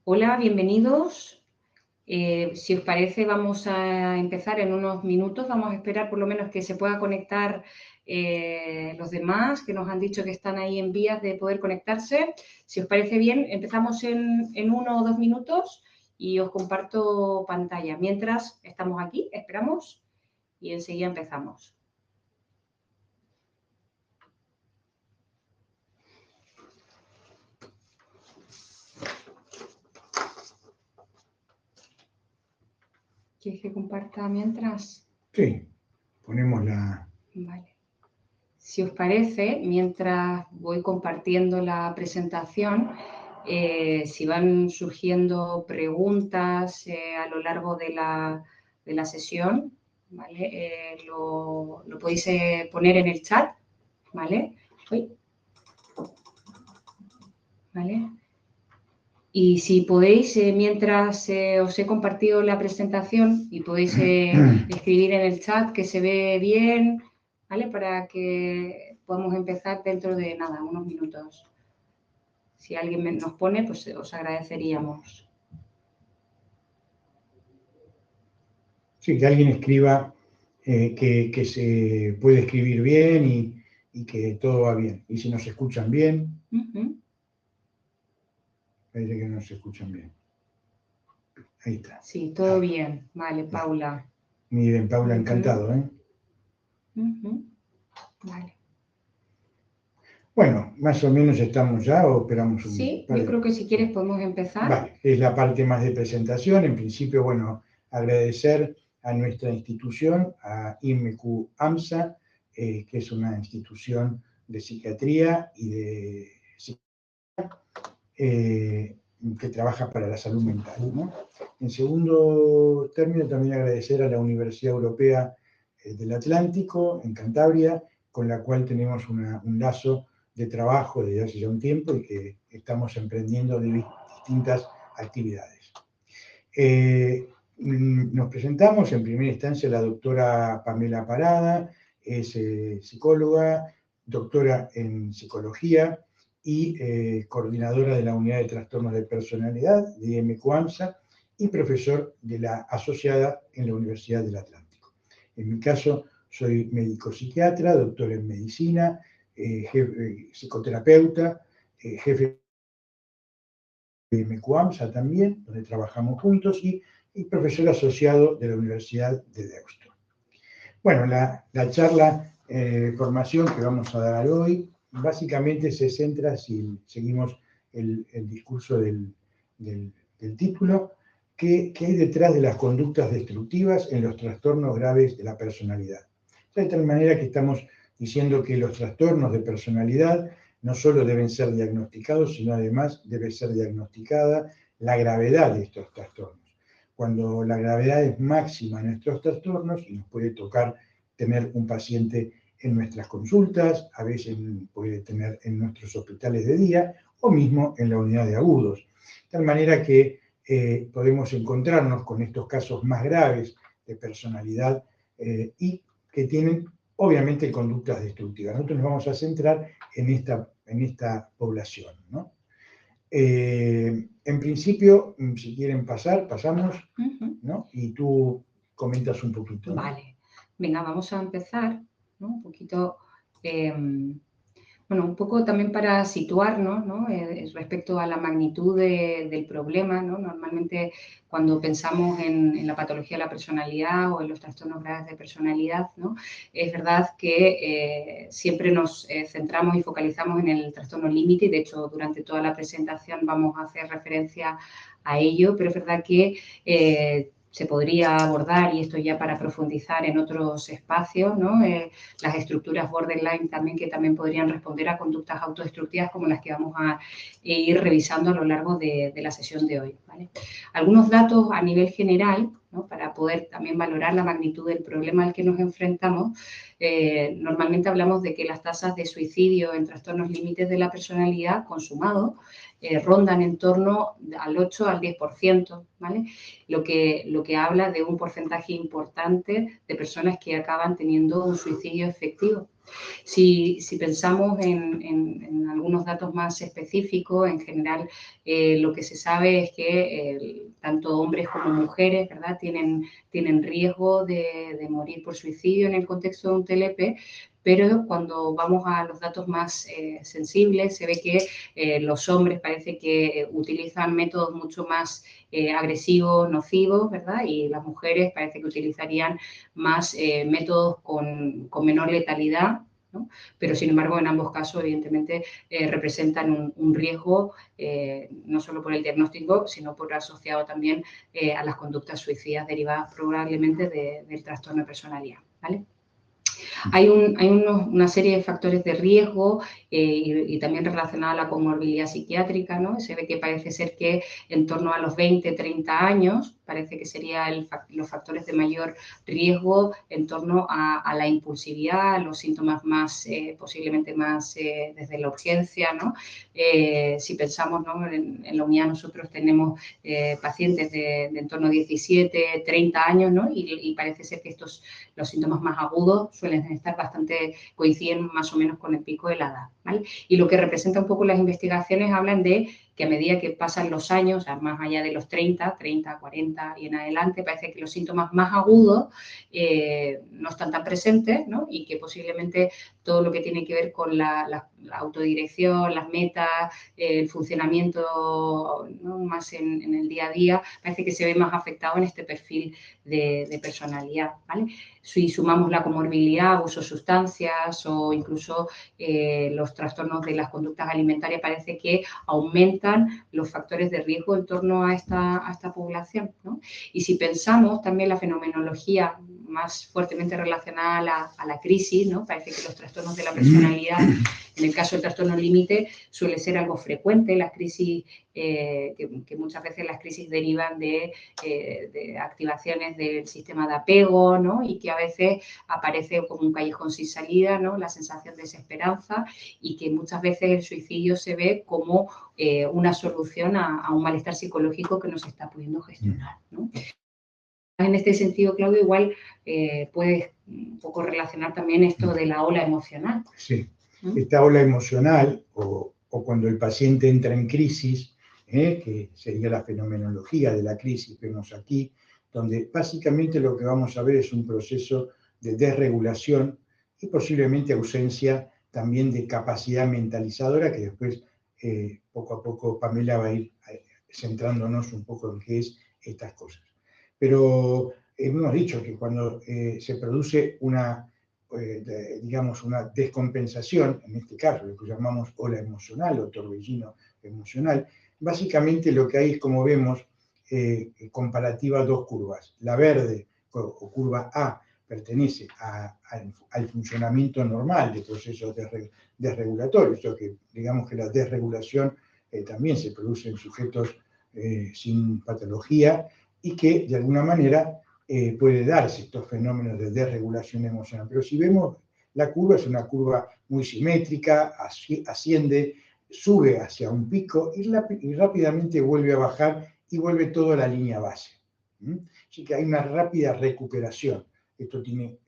Hola, bienvenidos. Si os parece, vamos a empezar en unos minutos. Vamos a esperar por lo menos que se pueda conectar los demás, que nos han dicho que están ahí en vías de poder conectarse. Si os parece bien, empezamos en 1 o 2 minutos y os comparto pantalla. Mientras estamos aquí, esperamos y enseguida empezamos. ¿Quieres que comparta mientras? Sí, ponemos la... Vale. Si os parece, mientras voy compartiendo la presentación, si van surgiendo preguntas a lo largo de la sesión, ¿vale? Lo podéis poner en el chat, ¿vale? ¿Vale? Y si podéis, mientras os he compartido la presentación, y podéis escribir en el chat que se ve bien, ¿vale? Para que podamos empezar dentro de nada, unos minutos. Si alguien nos pone, pues os agradeceríamos. Sí, que alguien escriba que se puede escribir bien y que todo va bien. Y si nos escuchan bien, parece que nos escuchan bien. Ahí está. Sí, todo bien. Vale, Paula. Muy bien, Paula, encantado, ¿eh? Vale. Bueno, más o menos estamos ya o esperamos un... Sí, yo creo que si quieres podemos empezar. Vale, es la parte más de presentación. En principio, bueno, agradecer a nuestra institución, a IMQ AMSA, que es una institución de psiquiatría y de que trabaja para la salud mental, ¿no? En segundo término, también agradecer a la Universidad Europea del Atlántico, en Cantabria, con la cual tenemos un lazo de trabajo desde hace ya un tiempo y que estamos emprendiendo de distintas actividades. Nos presentamos, en primera instancia, la doctora Pamela Parada, es psicóloga, doctora en psicología y coordinadora de la unidad de trastornos de personalidad de IMQ-AMSA y profesor de la asociada en la Universidad del Atlántico. En mi caso, soy médico psiquiatra, doctor en medicina, psicoterapeuta, jefe de IMQ-AMSA también, donde trabajamos juntos, y profesor asociado de la Universidad de Deusto. Bueno, la charla formación que vamos a dar hoy básicamente se centra, si seguimos el discurso del título, ¿qué hay detrás de las conductas destructivas en los trastornos graves de la personalidad? De tal manera que estamos diciendo que los trastornos de personalidad no solo deben ser diagnosticados, sino además debe ser diagnosticada la gravedad de estos trastornos. Cuando la gravedad es máxima en nuestros trastornos, y nos puede tocar tener un paciente en nuestras consultas, a veces puede tener en nuestros hospitales de día o mismo en la unidad de agudos. De tal manera que podemos encontrarnos con estos casos más graves de personalidad y que tienen obviamente conductas destructivas. Nosotros nos vamos a centrar en esta población, ¿no? En principio, si quieren pasar, pasamos, ¿no? Y tú comentas un poquito, ¿no? Vale. Venga, vamos a empezar, ¿no? Un poquito, bueno, un poco también para situarnos, ¿no? Respecto a la magnitud del problema, ¿no? Normalmente cuando pensamos en la patología de la personalidad o en los trastornos graves de personalidad, ¿no? Es verdad que siempre nos centramos y focalizamos en el trastorno límite, y de hecho durante toda la presentación vamos a hacer referencia a ello, pero es verdad que se podría abordar, y esto ya para profundizar en otros espacios, ¿no? Las estructuras borderline también, que también podrían responder a conductas autodestructivas como las que vamos a ir revisando a lo largo de la sesión de hoy, ¿vale? Algunos datos a nivel general, ¿no? Para poder también valorar la magnitud del problema al que nos enfrentamos. Normalmente hablamos de que las tasas de suicidio en trastornos límites de la personalidad consumados rondan en torno al 8 al 10%, ¿vale? Lo que habla de un porcentaje importante de personas que acaban teniendo un suicidio efectivo. Si pensamos en algunos datos más específicos, en general lo que se sabe es que tanto hombres como mujeres, ¿verdad?, tienen riesgo de morir por suicidio en el contexto de un TLP, pero cuando vamos a los datos más sensibles se ve que los hombres parece que utilizan métodos mucho más agresivos, nocivos, ¿verdad? Y las mujeres parece que utilizarían más métodos con menor letalidad, ¿no? Pero, sin embargo, en ambos casos, evidentemente, representan un riesgo, no solo por el diagnóstico, sino por asociado también a las conductas suicidas derivadas probablemente del trastorno de personalidad, ¿vale? Hay una serie de factores de riesgo y también relacionada a la comorbilidad psiquiátrica, ¿no? Se ve que parece ser que en torno a los 20, 30 años parece que serían los factores de mayor riesgo en torno a la impulsividad, a los síntomas más, posiblemente más desde la urgencia, ¿no? Si pensamos, ¿no?, en la unidad nosotros tenemos pacientes de en torno a 17, 30 años, ¿no? Y parece ser que los síntomas más agudos suelen estar bastante, coinciden más o menos con el pico de la edad, ¿vale? Y lo que representa un poco las investigaciones hablan de que a medida que pasan los años, más allá de los 30, 40 y en adelante, parece que los síntomas más agudos no están tan presentes, ¿no? Y que posiblemente todo lo que tiene que ver con la autodirección, las metas, el funcionamiento, ¿no?, más en el día a día, parece que se ve más afectado en este perfil de personalidad, ¿vale? Si sumamos la comorbilidad, abuso de sustancias o incluso los trastornos de las conductas alimentarias, parece que aumentan los factores de riesgo en torno a esta población, ¿no? Y si pensamos también la fenomenología más fuertemente relacionada a la crisis, ¿no? Parece que los trastornos de la personalidad, en el caso del trastorno límite, suele ser algo frecuente, las crisis, que muchas veces las crisis derivan de activaciones del sistema de apego, ¿no? Y que a veces aparece como un callejón sin salida, ¿no?, la sensación de desesperanza, y que muchas veces el suicidio se ve como una solución a un malestar psicológico que no se está pudiendo gestionar, ¿no? En este sentido, Claudio, igual puedes un poco relacionar también esto de la ola emocional. Sí, esta ola emocional o cuando el paciente entra en crisis, que sería la fenomenología de la crisis, vemos aquí, donde básicamente lo que vamos a ver es un proceso de desregulación y posiblemente ausencia también de capacidad mentalizadora, que después poco a poco Pamela va a ir centrándonos un poco en qué es estas cosas. Pero hemos dicho que cuando se produce digamos, una descompensación, en este caso lo que llamamos ola emocional o torbellino emocional, básicamente lo que hay es, como vemos, comparativa dos curvas. La verde o curva A pertenece al funcionamiento normal de procesos desregulatorios, o que digamos que la desregulación también se produce en sujetos sin patología y que de alguna manera puede darse estos fenómenos de desregulación emocional. Pero si vemos, la curva es una curva muy simétrica, asciende, sube hacia un pico y rápidamente vuelve a bajar y vuelve todo a la línea base. Así que hay una rápida recuperación. Esto tiene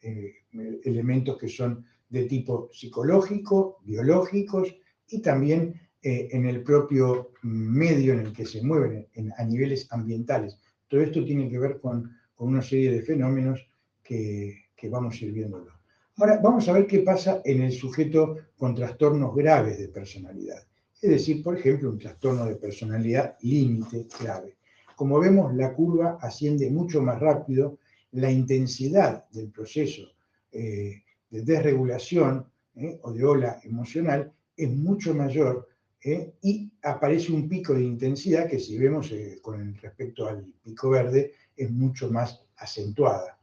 elementos que son de tipo psicológico, biológicos y también en el propio medio en el que se mueven, a niveles ambientales. Todo esto tiene que ver con una serie de fenómenos que vamos a ir viéndolo. Ahora, vamos a ver qué pasa en el sujeto con trastornos graves de personalidad. Es decir, por ejemplo, un trastorno de personalidad límite grave. Como vemos, la curva asciende mucho más rápido, la intensidad del proceso de desregulación o de ola emocional es mucho mayor y aparece un pico de intensidad que, si vemos con respecto al pico verde, es mucho más acentuada.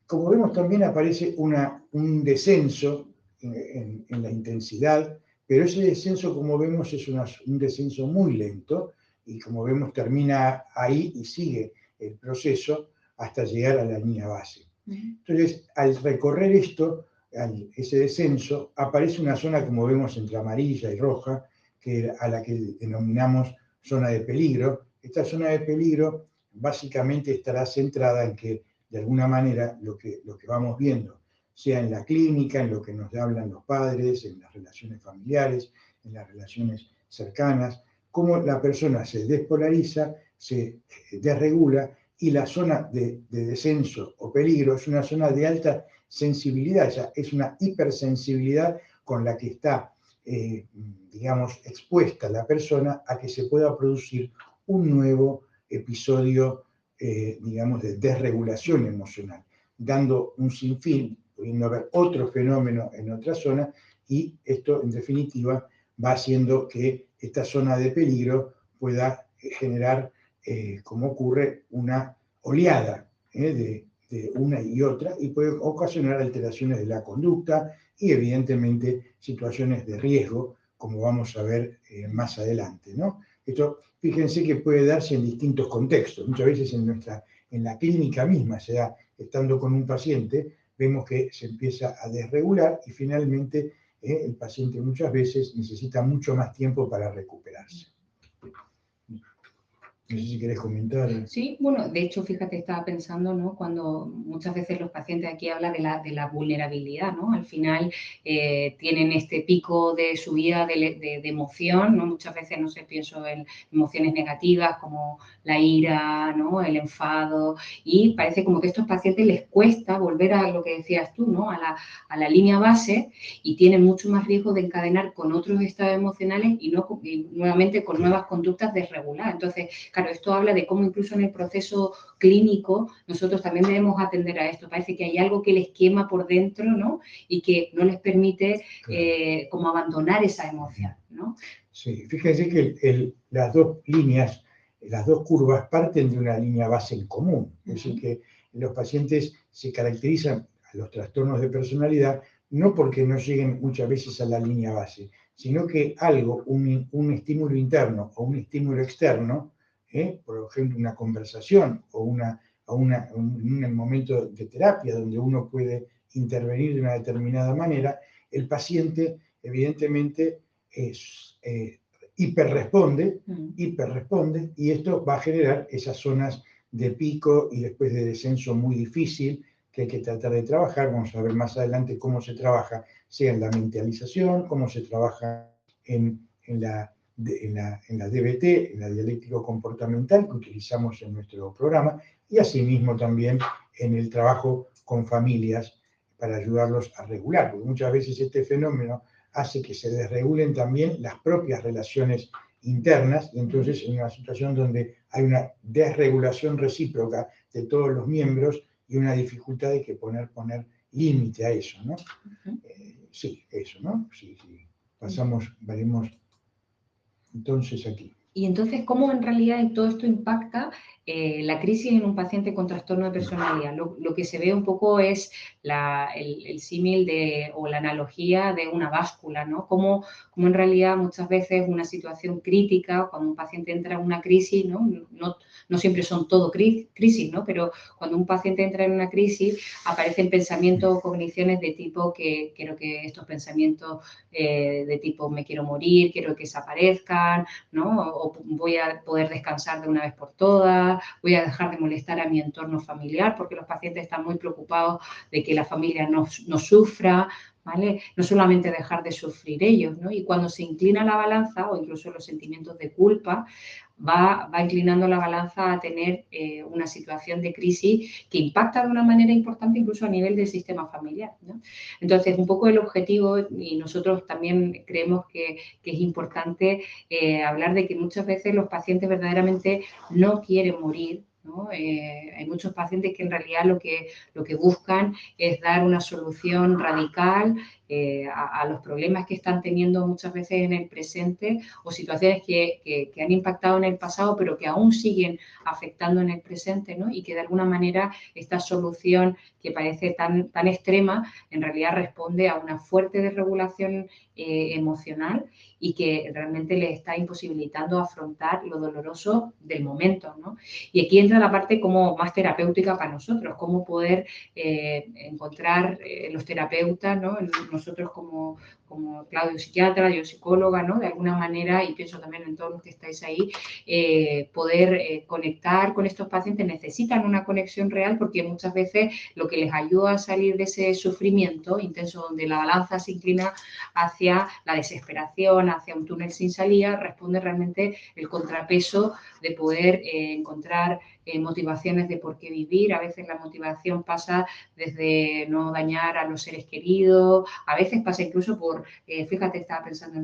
Como vemos, también aparece un descenso en la intensidad, pero ese descenso, como vemos, es un descenso muy lento y, como vemos, termina ahí y sigue el proceso hasta llegar a la línea base. Entonces, al recorrer ese descenso, aparece una zona, como vemos, entre amarilla y roja, a la que denominamos zona de peligro. Esta zona de peligro básicamente estará centrada en que, de alguna manera, lo que vamos viendo sea en la clínica, en lo que nos hablan los padres, en las relaciones familiares, en las relaciones cercanas, cómo la persona se despolariza, se desregula y la zona de descenso o peligro es una zona de alta sensibilidad, ya es una hipersensibilidad con la que está, digamos, expuesta la persona a que se pueda producir un nuevo episodio, digamos, de desregulación emocional, dando un sinfín, pudiendo haber otro fenómeno en otra zona, y esto, en definitiva, va haciendo que esta zona de peligro pueda generar, como ocurre, una oleada de una y otra, y puede ocasionar alteraciones de la conducta y, evidentemente, situaciones de riesgo, como vamos a ver más adelante, ¿no? Esto, fíjense que puede darse en distintos contextos. Muchas veces en la clínica misma se da, estando con un paciente, vemos que se empieza a desregular y finalmente el paciente muchas veces necesita mucho más tiempo para recuperarse. No sé si querés comentar. Sí, bueno, de hecho, fíjate, estaba pensando, ¿no? Cuando muchas veces los pacientes aquí hablan de la vulnerabilidad, ¿no? Al final tienen este pico de subida de emoción, ¿no? Muchas veces, no sé, pienso en emociones negativas como la ira, ¿no? El enfado, y parece como que a estos pacientes les cuesta volver a lo que decías tú, ¿no? A la línea base, y tienen mucho más riesgo de encadenar con otros estados emocionales y nuevamente con nuevas conductas desreguladas. Entonces, claro, esto habla de cómo incluso en el proceso clínico nosotros también debemos atender a esto. Parece que hay algo que les quema por dentro, ¿no? Y que no les permite como abandonar esa emoción, ¿no? Sí, fíjense que las dos líneas, las dos curvas parten de una línea base en común. Es decir, que los pacientes se caracterizan a los trastornos de personalidad no porque no lleguen muchas veces a la línea base, sino que algo, un estímulo interno o un estímulo externo, por ejemplo, una conversación o un momento de terapia donde uno puede intervenir de una determinada manera, el paciente evidentemente hiperresponde, y esto va a generar esas zonas de pico y después de descenso muy difícil que hay que tratar de trabajar. Vamos a ver más adelante cómo se trabaja, sea en la mentalización, cómo se trabaja en la DBT, en la dialéctico comportamental que utilizamos en nuestro programa, y asimismo también en el trabajo con familias para ayudarlos a regular, porque muchas veces este fenómeno hace que se desregulen también las propias relaciones internas, y entonces en una situación donde hay una desregulación recíproca de todos los miembros y una dificultad de que poner límite a eso, ¿no? Sí, eso, ¿no? Sí. Veremos entonces aquí. Y entonces, ¿cómo en realidad todo esto impacta la crisis en un paciente con trastorno de personalidad? Lo que se ve un poco es el símil o la analogía de una báscula, ¿no? Cómo en realidad muchas veces una situación crítica, cuando un paciente entra en una crisis, no siempre son todo crisis, ¿no? Pero cuando un paciente entra en una crisis, aparecen pensamientos o cogniciones de tipo que quiero que estos pensamientos de tipo me quiero morir, quiero que desaparezcan, ¿no? O voy a poder descansar de una vez por todas, voy a dejar de molestar a mi entorno familiar, porque los pacientes están muy preocupados de que la familia no sufra, ¿vale? No solamente dejar de sufrir ellos, ¿no? Y cuando se inclina la balanza, o incluso los sentimientos de culpa, va inclinando la balanza a tener una situación de crisis que impacta de una manera importante incluso a nivel del sistema familiar, ¿no? Entonces, un poco el objetivo, y nosotros también creemos que es importante hablar de que muchas veces los pacientes verdaderamente no quieren morir, ¿no? Hay muchos pacientes que en realidad lo que buscan es dar una solución radical a los problemas que están teniendo muchas veces en el presente, o situaciones que han impactado en el pasado pero que aún siguen afectando en el presente, ¿no? Y que de alguna manera esta solución que parece tan extrema en realidad responde a una fuerte desregulación emocional, y que realmente les está imposibilitando afrontar lo doloroso del momento, ¿no? Y aquí entra la parte como más terapéutica para nosotros, cómo poder encontrar los terapeutas, ¿no? Nosotros como como Claudio psiquiatra, yo psicóloga, ¿no? De alguna manera, y pienso también en todos los que estáis ahí, poder conectar con estos pacientes. Necesitan una conexión real porque muchas veces lo que les ayuda a salir de ese sufrimiento intenso donde la balanza se inclina hacia la desesperación, hacia un túnel sin salida, responde realmente el contrapeso de poder encontrar motivaciones de por qué vivir. A veces la motivación pasa desde no dañar a los seres queridos, a veces pasa incluso por, fíjate, estaba pensando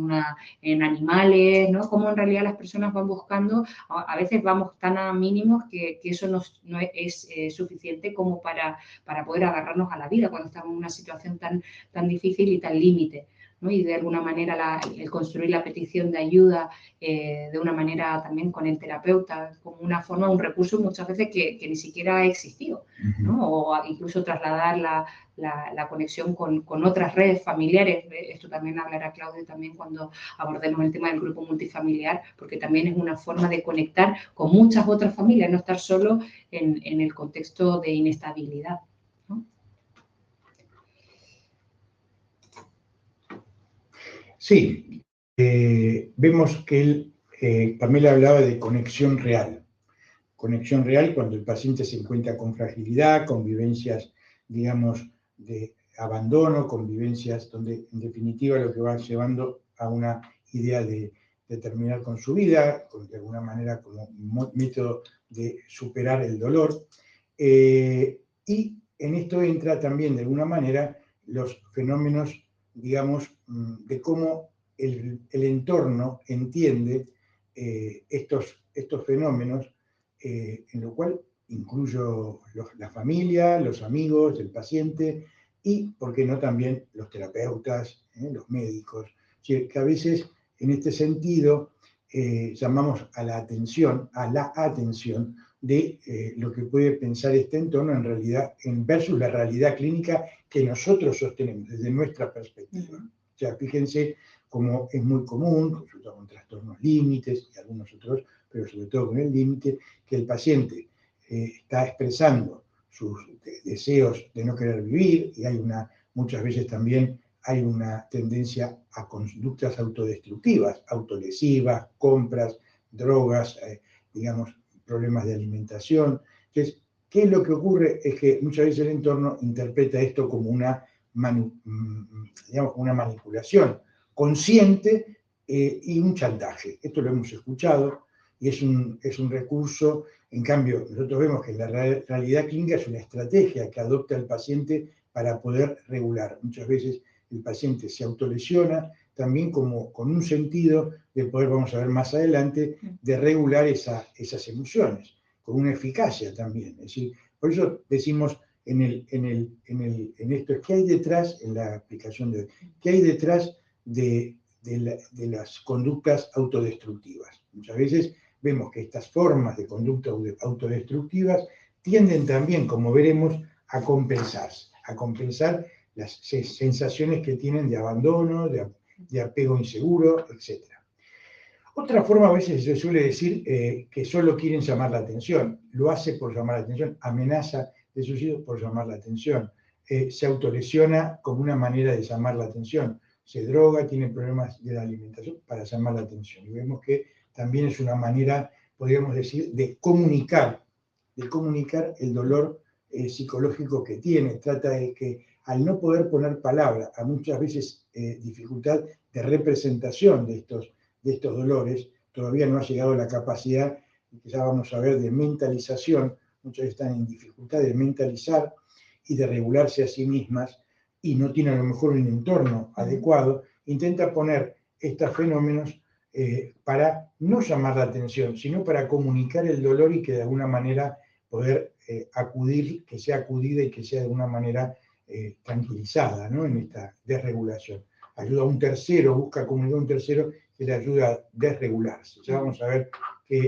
en animales, ¿no? Cómo en realidad las personas van buscando, a veces vamos tan a mínimos que eso no es suficiente como para poder agarrarnos a la vida cuando estamos en una situación tan difícil y tan límite, ¿no? Y de alguna manera el construir la petición de ayuda de una manera también con el terapeuta, como una forma, un recurso muchas veces que ni siquiera ha existido, ¿no? O incluso trasladar la conexión con otras redes familiares. Esto también hablará Claudio también cuando abordemos el tema del grupo multifamiliar, porque también es una forma de conectar con muchas otras familias, no estar solo en el contexto de inestabilidad, ¿no? Sí, vemos que él, Pamela hablaba de conexión real cuando el paciente se encuentra con fragilidad, con vivencias, digamos, de abandono, con vivencias donde en definitiva lo que va llevando a una idea de terminar con su vida, de alguna manera como método de superar el dolor. Y en esto entra también de alguna manera los fenómenos, digamos, de cómo el entorno entiende estos fenómenos, en lo cual incluyo la familia, los amigos, el paciente y, por qué no, también los terapeutas, los médicos. Que a veces, en este sentido, llamamos a la atención de lo que puede pensar este entorno en realidad, versus la realidad clínica que nosotros sostenemos desde nuestra perspectiva. O sea, fíjense cómo es muy común, consulta con trastornos límites y algunos otros, pero sobre todo con el límite, que el paciente está expresando sus deseos de no querer vivir y muchas veces también hay una tendencia a conductas autodestructivas, autolesivas, compras, drogas, digamos, problemas de alimentación. Entonces, ¿qué es lo que ocurre? Es que muchas veces el entorno interpreta esto como una manipulación consciente y un chantaje. Esto lo hemos escuchado y es un recurso. En cambio, nosotros vemos que la realidad clínica es una estrategia que adopta el paciente para poder regular. Muchas veces el paciente se autolesiona también como con un sentido de poder, vamos a ver más adelante, de regular esas emociones, con una eficacia también. Es decir, por eso decimos en esto, ¿qué hay detrás, en la aplicación de hoy, qué hay detrás de las conductas autodestructivas? Muchas veces vemos que estas formas de conducta autodestructivas tienden también, como veremos, a compensar las sensaciones que tienen de abandono, de apego inseguro, etc. Otra forma, a veces se suele decir que solo quieren llamar la atención, lo hace por llamar la atención, amenaza de suicidio por llamar la atención, se autolesiona como una manera de llamar la atención, se droga, tiene problemas de la alimentación para llamar la atención. Y vemos que también es una manera, podríamos decir, de comunicar el dolor psicológico que tiene. Trata de que, al no poder poner palabra, a muchas veces dificultad de representación de estos dolores, todavía no ha llegado a la capacidad, que ya vamos a ver, de mentalización. Muchas veces están en dificultad de mentalizar y de regularse a sí mismas, y no tienen a lo mejor un entorno adecuado. Intenta poner estos fenómenos para no llamar la atención, sino para comunicar el dolor y que de alguna manera poder acudir, que sea acudida y que sea de alguna manera tranquilizada, ¿no? En esta desregulación. Ayuda a un tercero, busca comunicar a un tercero que le ayuda a desregularse. Ya vamos a ver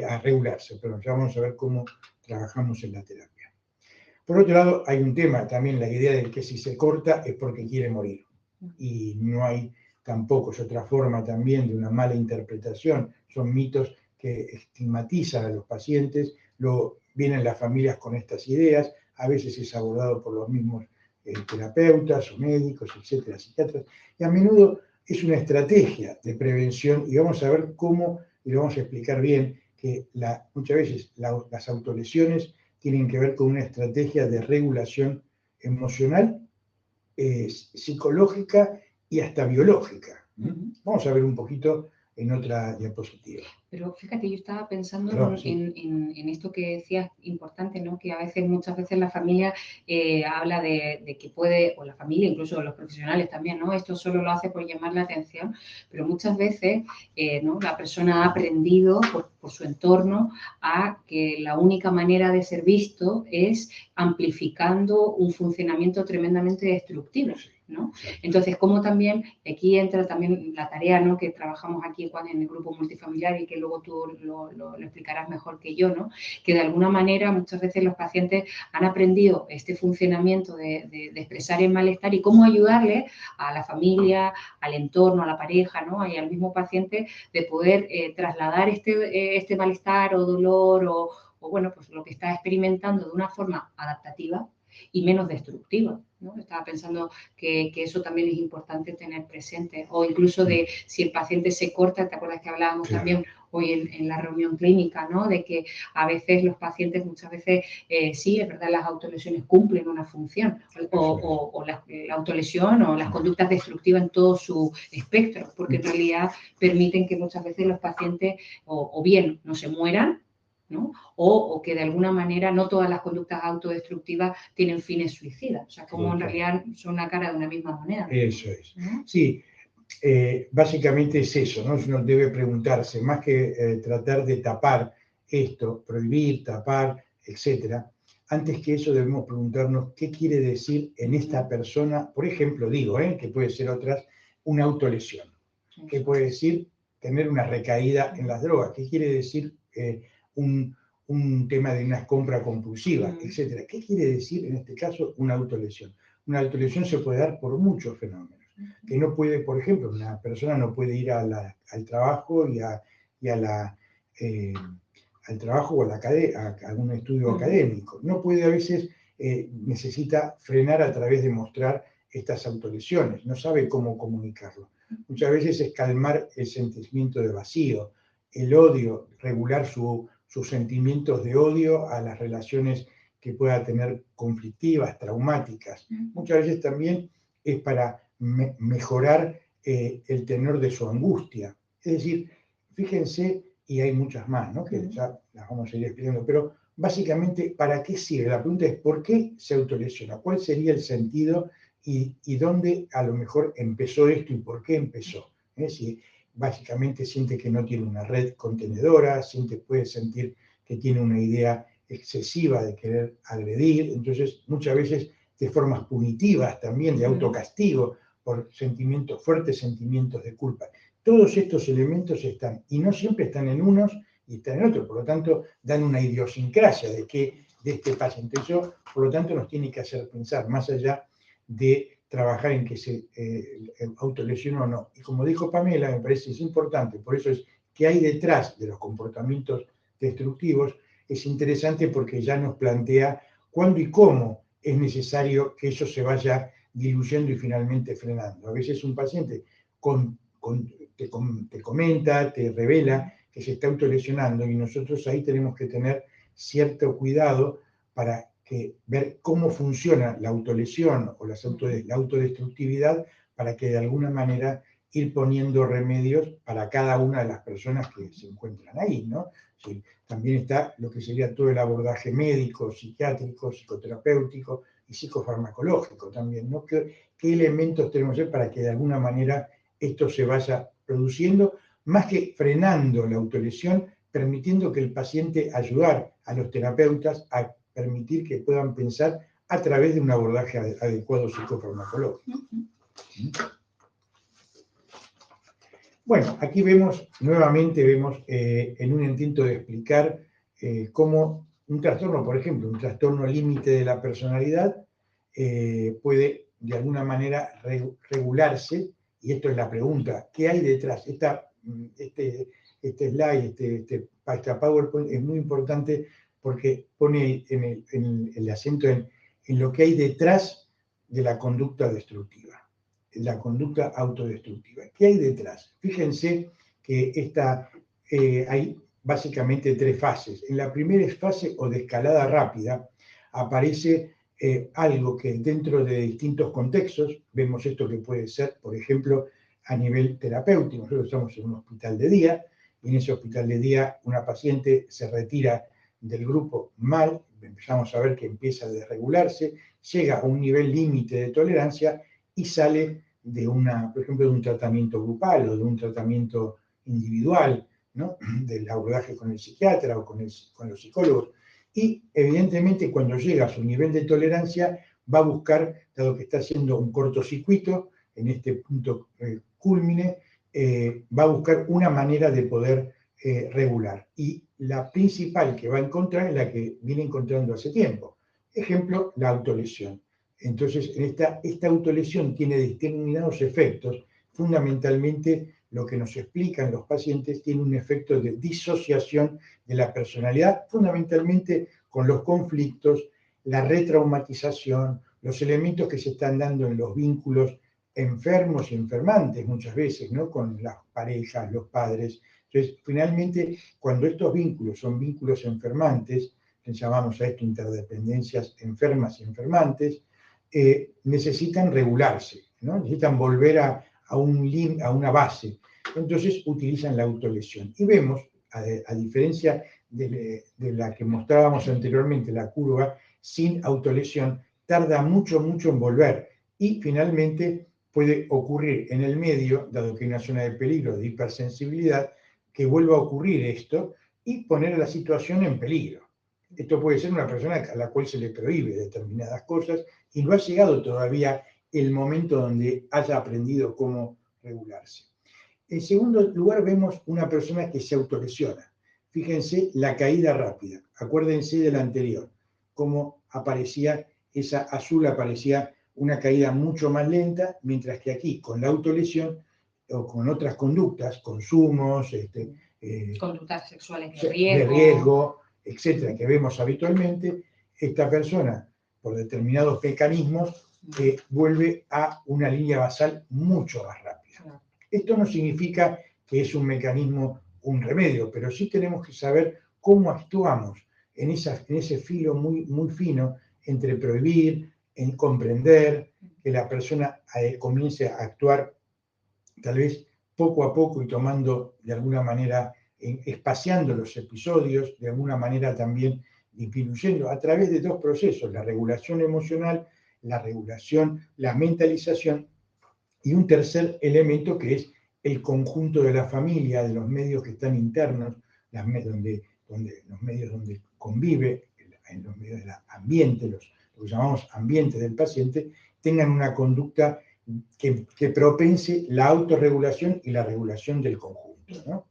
a regularse, pero ya vamos a ver cómo trabajamos en la terapia. Por otro lado, hay un tema también, la idea de que si se corta es porque quiere morir. Y no hay tampoco, es otra forma también de una mala interpretación. Son mitos que estigmatizan a los pacientes, vienen las familias con estas ideas, a veces es abordado por los mismos terapeutas o médicos, etcétera, psiquiatras, y a menudo es una estrategia de prevención y vamos a ver cómo, y lo vamos a explicar bien, que muchas veces las autolesiones tienen que ver con una estrategia de regulación emocional, psicológica y hasta biológica. Vamos a ver un poquito en otra diapositiva. Pero fíjate, yo estaba pensando Sí. en esto que decías, importante, ¿no? Que muchas veces la familia habla de que puede, o la familia, incluso los profesionales también, ¿no? Esto solo lo hace por llamar la atención, pero muchas veces, ¿no? La persona ha aprendido por su entorno a que la única manera de ser visto es amplificando un funcionamiento tremendamente destructivo, ¿no? Entonces, como también, aquí entra también la tarea, ¿no? Que trabajamos aquí en el grupo multifamiliar y que luego tú lo explicarás mejor que yo, ¿no? Que de alguna manera muchas veces los pacientes han aprendido este funcionamiento de expresar el malestar y cómo ayudarle a la familia, al entorno, a la pareja, ¿no? Y al mismo paciente de poder trasladar este malestar o dolor o bueno, pues lo que está experimentando de una forma adaptativa y menos destructiva, ¿no? Estaba pensando que eso también es importante tener presente, o incluso de si el paciente se corta, ¿te acuerdas que hablábamos también hoy en la reunión clínica, ¿no? De que a veces los pacientes, muchas veces, sí, es verdad, las autolesiones cumplen una función, o la autolesión o las conductas destructivas en todo su espectro, porque en realidad permiten que muchas veces los pacientes o bien no se mueran, ¿no? O que de alguna manera no todas las conductas autodestructivas tienen fines suicidas, o sea, como en realidad son la cara de una misma moneda. Eso es. ¿No? Sí, básicamente es eso, ¿no? Uno debe preguntarse, más que tratar de tapar esto, prohibir, tapar, etcétera, antes que eso debemos preguntarnos qué quiere decir en esta persona, por ejemplo, que puede ser otras, una autolesión. ¿Qué puede decir tener una recaída en las drogas? ¿Qué quiere decir un tema de una compra compulsiva, etcétera? ¿Qué quiere decir en este caso una autolesión? Una autolesión se puede dar por muchos fenómenos. Que no puede, por ejemplo, una persona no puede ir al trabajo al trabajo o a algún estudio académico. No puede, a veces necesita frenar a través de mostrar estas autolesiones, no sabe cómo comunicarlo. Muchas veces es calmar el sentimiento de vacío, el odio, regular sus sentimientos de odio a las relaciones que pueda tener conflictivas, traumáticas. Muchas veces también es para mejorar el tenor de su angustia. Es decir, fíjense, y hay muchas más, ¿no? Que ya las vamos a ir explicando, pero básicamente, ¿para qué sirve? La pregunta es, ¿por qué se autolesiona? ¿Cuál sería el sentido y dónde a lo mejor empezó esto y por qué empezó? Si básicamente siente que no tiene una red contenedora, puede sentir que tiene una idea excesiva de querer agredir, entonces muchas veces de formas punitivas también, de autocastigo, por fuertes sentimientos de culpa. Todos estos elementos están, y no siempre están en unos y están en otros, por lo tanto dan una idiosincrasia de este paciente. Eso, por lo tanto, nos tiene que hacer pensar, más allá de trabajar en que se autolesiona o no. Y como dijo Pamela, me parece es importante, por eso es que hay detrás de los comportamientos destructivos, es interesante porque ya nos plantea cuándo y cómo es necesario que eso se vaya diluyendo y finalmente frenando. A veces un paciente te comenta, te revela que se está autolesionando y nosotros ahí tenemos que tener cierto cuidado para ver cómo funciona la autolesión o la autodestructividad para que de alguna manera ir poniendo remedios para cada una de las personas que se encuentran ahí, ¿no? Sí, también está lo que sería todo el abordaje médico, psiquiátrico, psicoterapéutico y psicofarmacológico también, ¿no? ¿Qué elementos tenemos que hacer para que de alguna manera esto se vaya produciendo, más que frenando la autolesión, permitiendo que el paciente ayudar a los terapeutas a permitir que puedan pensar a través de un abordaje adecuado psicofarmacológico. Bueno, aquí nuevamente vemos en un intento de explicar cómo un trastorno, por ejemplo, un trastorno límite de la personalidad puede de alguna manera regularse, y esto es la pregunta, ¿qué hay detrás? Este slide, esta PowerPoint es muy importante porque pone el acento en lo que hay detrás de la conducta destructiva. la conducta autodestructiva. ¿Qué hay detrás? Fíjense que hay básicamente 3 fases. En la primera fase, o de escalada rápida, aparece algo que dentro de distintos contextos, vemos esto que puede ser, por ejemplo, a nivel terapéutico. Nosotros estamos en un hospital de día, y en ese hospital de día una paciente se retira del grupo mal, empezamos a ver que empieza a desregularse, llega a un nivel límite de tolerancia y sale de por ejemplo, de un tratamiento grupal o de un tratamiento individual, ¿no? Del abordaje con el psiquiatra o con los psicólogos. Y evidentemente cuando llega a su nivel de tolerancia va a buscar, dado que está haciendo un cortocircuito, en este punto cúlmine, va a buscar una manera de poder regular. Y la principal que va a encontrar es la que viene encontrando hace tiempo. Ejemplo, la autolesión. Entonces, esta autolesión tiene determinados efectos. Fundamentalmente, lo que nos explican los pacientes tiene un efecto de disociación de la personalidad, fundamentalmente con los conflictos, la retraumatización, los elementos que se están dando en los vínculos enfermos y enfermantes muchas veces, ¿no? Con las parejas, los padres. Entonces, finalmente, cuando estos vínculos son vínculos enfermantes, que llamamos a esto interdependencias enfermas y enfermantes, necesitan regularse, ¿no? Necesitan volver a una base. Entonces utilizan la autolesión. Y vemos, a diferencia de la que mostrábamos anteriormente, la curva sin autolesión, tarda mucho en volver. Y finalmente puede ocurrir en el medio, dado que hay una zona de peligro, de hipersensibilidad, que vuelva a ocurrir esto y poner la situación en peligro. Esto puede ser una persona a la cual se le prohíbe determinadas cosas y no ha llegado todavía el momento donde haya aprendido cómo regularse. En segundo lugar, vemos una persona que se autolesiona. Fíjense la caída rápida. Acuérdense de la anterior, cómo aparecía, esa azul aparecía una caída mucho más lenta, mientras que aquí, con la autolesión o con otras conductas, consumos, conductas sexuales de riesgo, etcétera, que vemos habitualmente, esta persona, por determinados mecanismos, vuelve a una línea basal mucho más rápida. Esto no significa que es un mecanismo, un remedio, pero sí tenemos que saber cómo actuamos en ese filo muy, muy fino entre prohibir, en comprender, que la persona comience a actuar tal vez poco a poco y tomando de alguna manera, espaciando los episodios, de alguna manera también disminuyendo a través de 2 procesos, la regulación emocional, la mentalización, y un tercer elemento que es el conjunto de la familia, de los medios que están internos, los medios donde convive, en los medios del ambiente, lo que llamamos ambiente del paciente, tengan una conducta que propense la autorregulación y la regulación del conjunto, ¿no?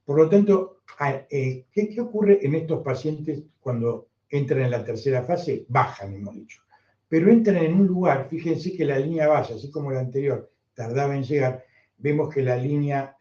Por lo tanto, ¿qué ocurre en estos pacientes cuando entran en la tercera fase? Bajan, hemos dicho. Pero entran en un lugar, fíjense que la línea base, así como la anterior, tardaba en llegar, vemos que la línea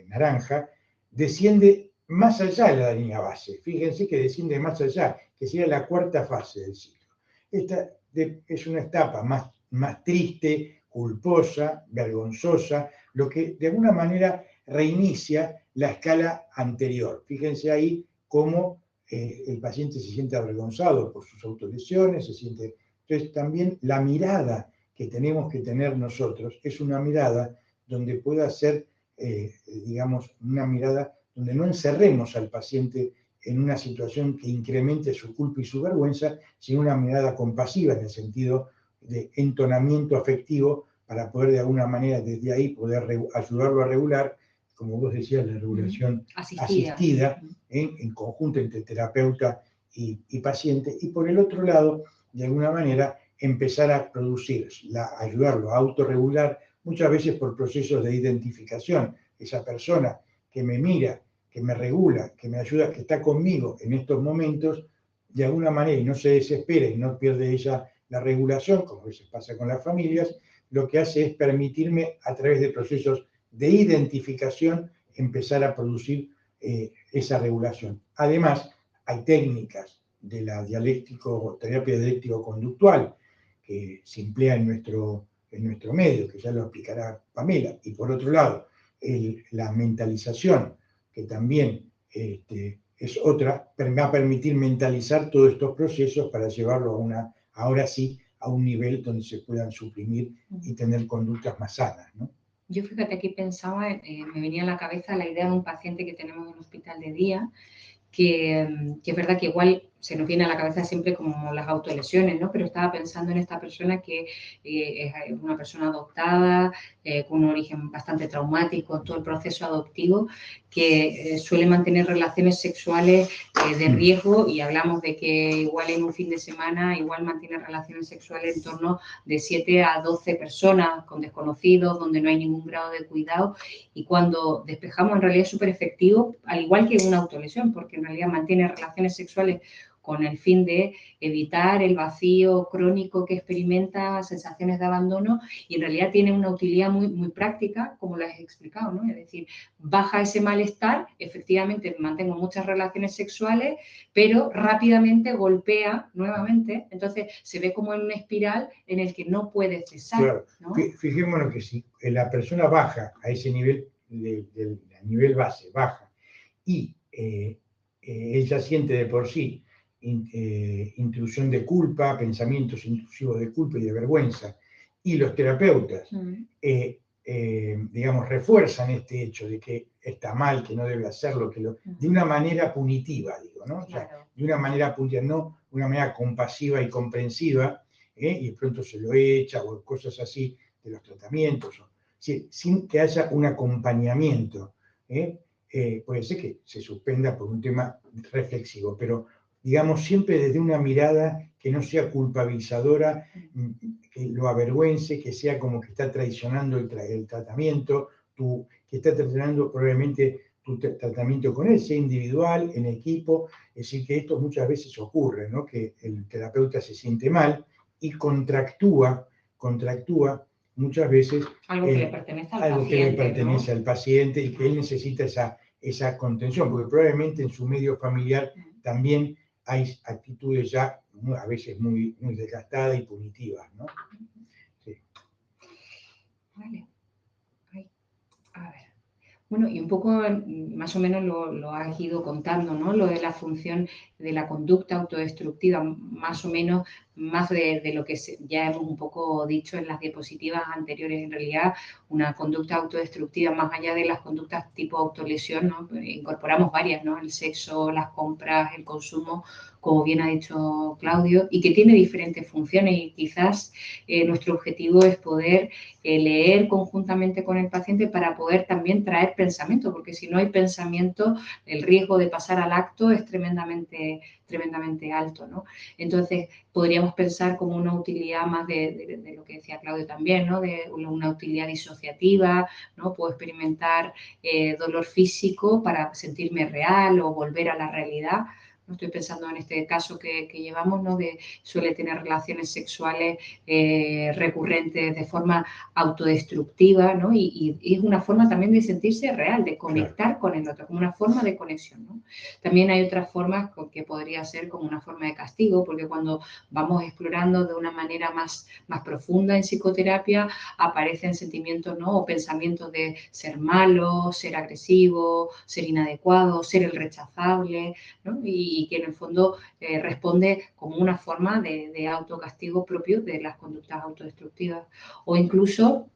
naranja desciende más allá de la línea base. Fíjense que desciende más allá, que sería la 4ª fase del ciclo. Esta es una etapa más triste, culposa, vergonzosa, lo que de alguna manera reinicia la escala anterior. Fíjense ahí cómo el paciente se siente avergonzado por sus autolesiones, Entonces también la mirada que tenemos que tener nosotros es una mirada donde pueda ser, digamos, una mirada donde no encerremos al paciente en una situación que incremente su culpa y su vergüenza, sino una mirada compasiva en el sentido de entonamiento afectivo para poder de alguna manera desde ahí poder ayudarlo a regular, como vos decías, la regulación asistida en conjunto entre terapeuta y paciente, y por el otro lado, de alguna manera, empezar a producir, ayudarlo a autorregular, muchas veces por procesos de identificación. Esa persona que me mira, que me regula, que me ayuda, que está conmigo en estos momentos, de alguna manera, y no se desespera y no pierde ella la regulación, como a veces pasa con las familias, lo que hace es permitirme, a través de procesos de identificación, empezar a producir esa regulación. Además, hay técnicas de la terapia dialéctico-conductual, que se emplea en nuestro medio, que ya lo explicará Pamela. Y por otro lado, la mentalización, que también es otra, va a permitir mentalizar todos estos procesos para llevarlo ahora sí, a un nivel donde se puedan suprimir y tener conductas más sanas, ¿no? Yo, fíjate, aquí pensaba, me venía a la cabeza la idea de un paciente que tenemos en el hospital de día, que es verdad que igual se nos viene a la cabeza siempre como las autolesiones, ¿no? Pero estaba pensando en esta persona que es una persona adoptada, con un origen bastante traumático, todo el proceso adoptivo, que suele mantener relaciones sexuales de riesgo, y hablamos de que igual en un fin de semana igual mantiene relaciones sexuales en torno de 7 a 12 personas con desconocidos, donde no hay ningún grado de cuidado, y cuando despejamos en realidad es súper efectivo, al igual que una autolesión, porque en realidad mantiene relaciones sexuales con el fin de evitar el vacío crónico que experimenta, sensaciones de abandono, y en realidad tiene una utilidad muy, muy práctica, como lo has explicado, ¿no? Es decir, baja ese malestar, efectivamente mantengo muchas relaciones sexuales, pero rápidamente golpea nuevamente, entonces se ve como en una espiral en el que no puede cesar. Claro, ¿no? Fijémonos que si la persona baja a ese nivel, a nivel base, baja, y ella siente de por sí intrusión de culpa, pensamientos intrusivos de culpa y de vergüenza, y los terapeutas, digamos, refuerzan este hecho de que está mal, que no debe hacerlo, de una manera punitiva, digo, ¿no? O sea, de una manera punitiva, no una manera compasiva y comprensiva, y de pronto se lo echa, o cosas así de los tratamientos, sin que haya un acompañamiento, puede ser que se suspenda por un tema reflexivo, pero digamos siempre desde una mirada que no sea culpabilizadora, que lo avergüence, que sea como que está traicionando el tratamiento, que está traicionando probablemente tu tratamiento con él, sea individual, en equipo. Es decir, que esto muchas veces ocurre, ¿no? Que el terapeuta se siente mal y contractúa muchas veces algo que le pertenece al paciente, y que él necesita esa contención, porque probablemente en su medio familiar también hay actitudes ya a veces muy, muy desgastadas y punitivas, ¿no? Sí. Vale. A ver. Bueno, y un poco más o menos lo has ido contando, ¿no? Lo de la función de la conducta autodestructiva, más o menos más de lo que ya hemos un poco dicho en las diapositivas anteriores. En realidad, una conducta autodestructiva, más allá de las conductas tipo autolesión, ¿no? Pues incorporamos varias, ¿no? El sexo, las compras, el consumo, como bien ha dicho Claudio, y que tiene diferentes funciones, y quizás nuestro objetivo es poder leer conjuntamente con el paciente para poder también traer pensamiento, porque si no hay pensamiento, el riesgo de pasar al acto es tremendamente alto, ¿no? Entonces, podríamos pensar como una utilidad más de lo que decía Claudio también, ¿no? De una utilidad disociativa, ¿no? Puedo experimentar dolor físico para sentirme real o volver a la realidad. No estoy pensando en este caso que llevamos, ¿no? Suele tener relaciones sexuales recurrentes de forma autodestructiva, ¿no? Y es una forma también de sentirse real, de conectar con el otro, como una forma de conexión, ¿no? También hay otras formas que podría ser como una forma de castigo, porque cuando vamos explorando de una manera más profunda en psicoterapia, aparecen sentimientos, ¿no? O pensamientos de ser malo, ser agresivo, ser inadecuado, ser el rechazable, ¿no? Y que en el fondo responde como una forma de autocastigo propio de las conductas autodestructivas. O incluso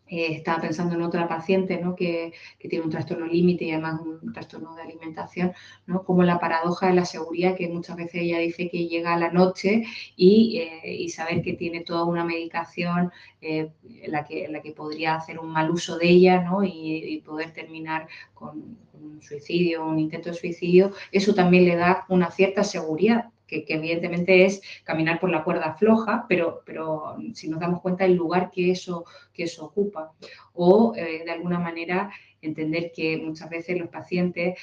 estaba pensando en otra paciente, ¿no? que tiene un trastorno límite y además un trastorno de alimentación, ¿no? Como la paradoja de la seguridad, que muchas veces ella dice que llega a la noche y saber que tiene toda una medicación en la que podría hacer un mal uso de ella, ¿no? y poder terminar con un suicidio, un intento de suicidio, eso también le da una cierta seguridad. Que evidentemente es caminar por la cuerda floja, pero si nos damos cuenta del lugar que eso ocupa. O de alguna manera entender que muchas veces los pacientes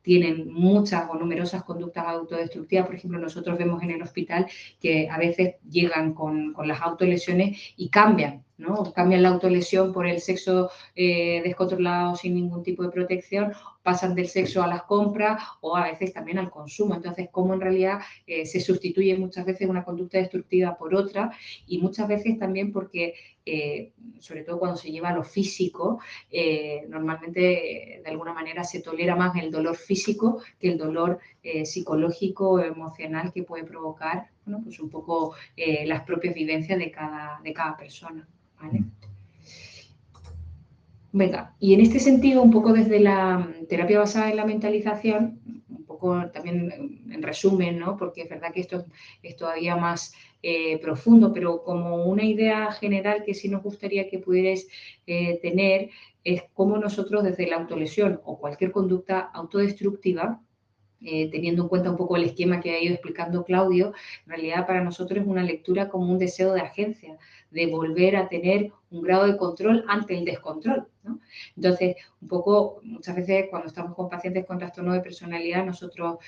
tienen muchas o numerosas conductas autodestructivas. Por ejemplo, nosotros vemos en el hospital que a veces llegan con las autolesiones y cambian, ¿no? Cambian la autolesión por el sexo descontrolado sin ningún tipo de protección, pasan del sexo a las compras o a veces también al consumo. Entonces, cómo en realidad se sustituye muchas veces una conducta destructiva por otra, y muchas veces también porque, sobre todo cuando se lleva a lo físico, normalmente de alguna manera se tolera más el dolor físico que el dolor psicológico o emocional que puede provocar, bueno, pues un poco las propias vivencias de cada persona, ¿vale? Venga, y en este sentido, un poco desde la terapia basada en la mentalización, un poco también en resumen, ¿no? Porque es verdad que esto es todavía más profundo, pero como una idea general que sí nos gustaría que pudierais tener, es cómo nosotros desde la autolesión o cualquier conducta autodestructiva, teniendo en cuenta un poco el esquema que ha ido explicando Claudio, en realidad para nosotros es una lectura como un deseo de agencia, de volver a tener un grado de control ante el descontrol, ¿no? Entonces, un poco, muchas veces cuando estamos con pacientes con trastorno de personalidad, nosotros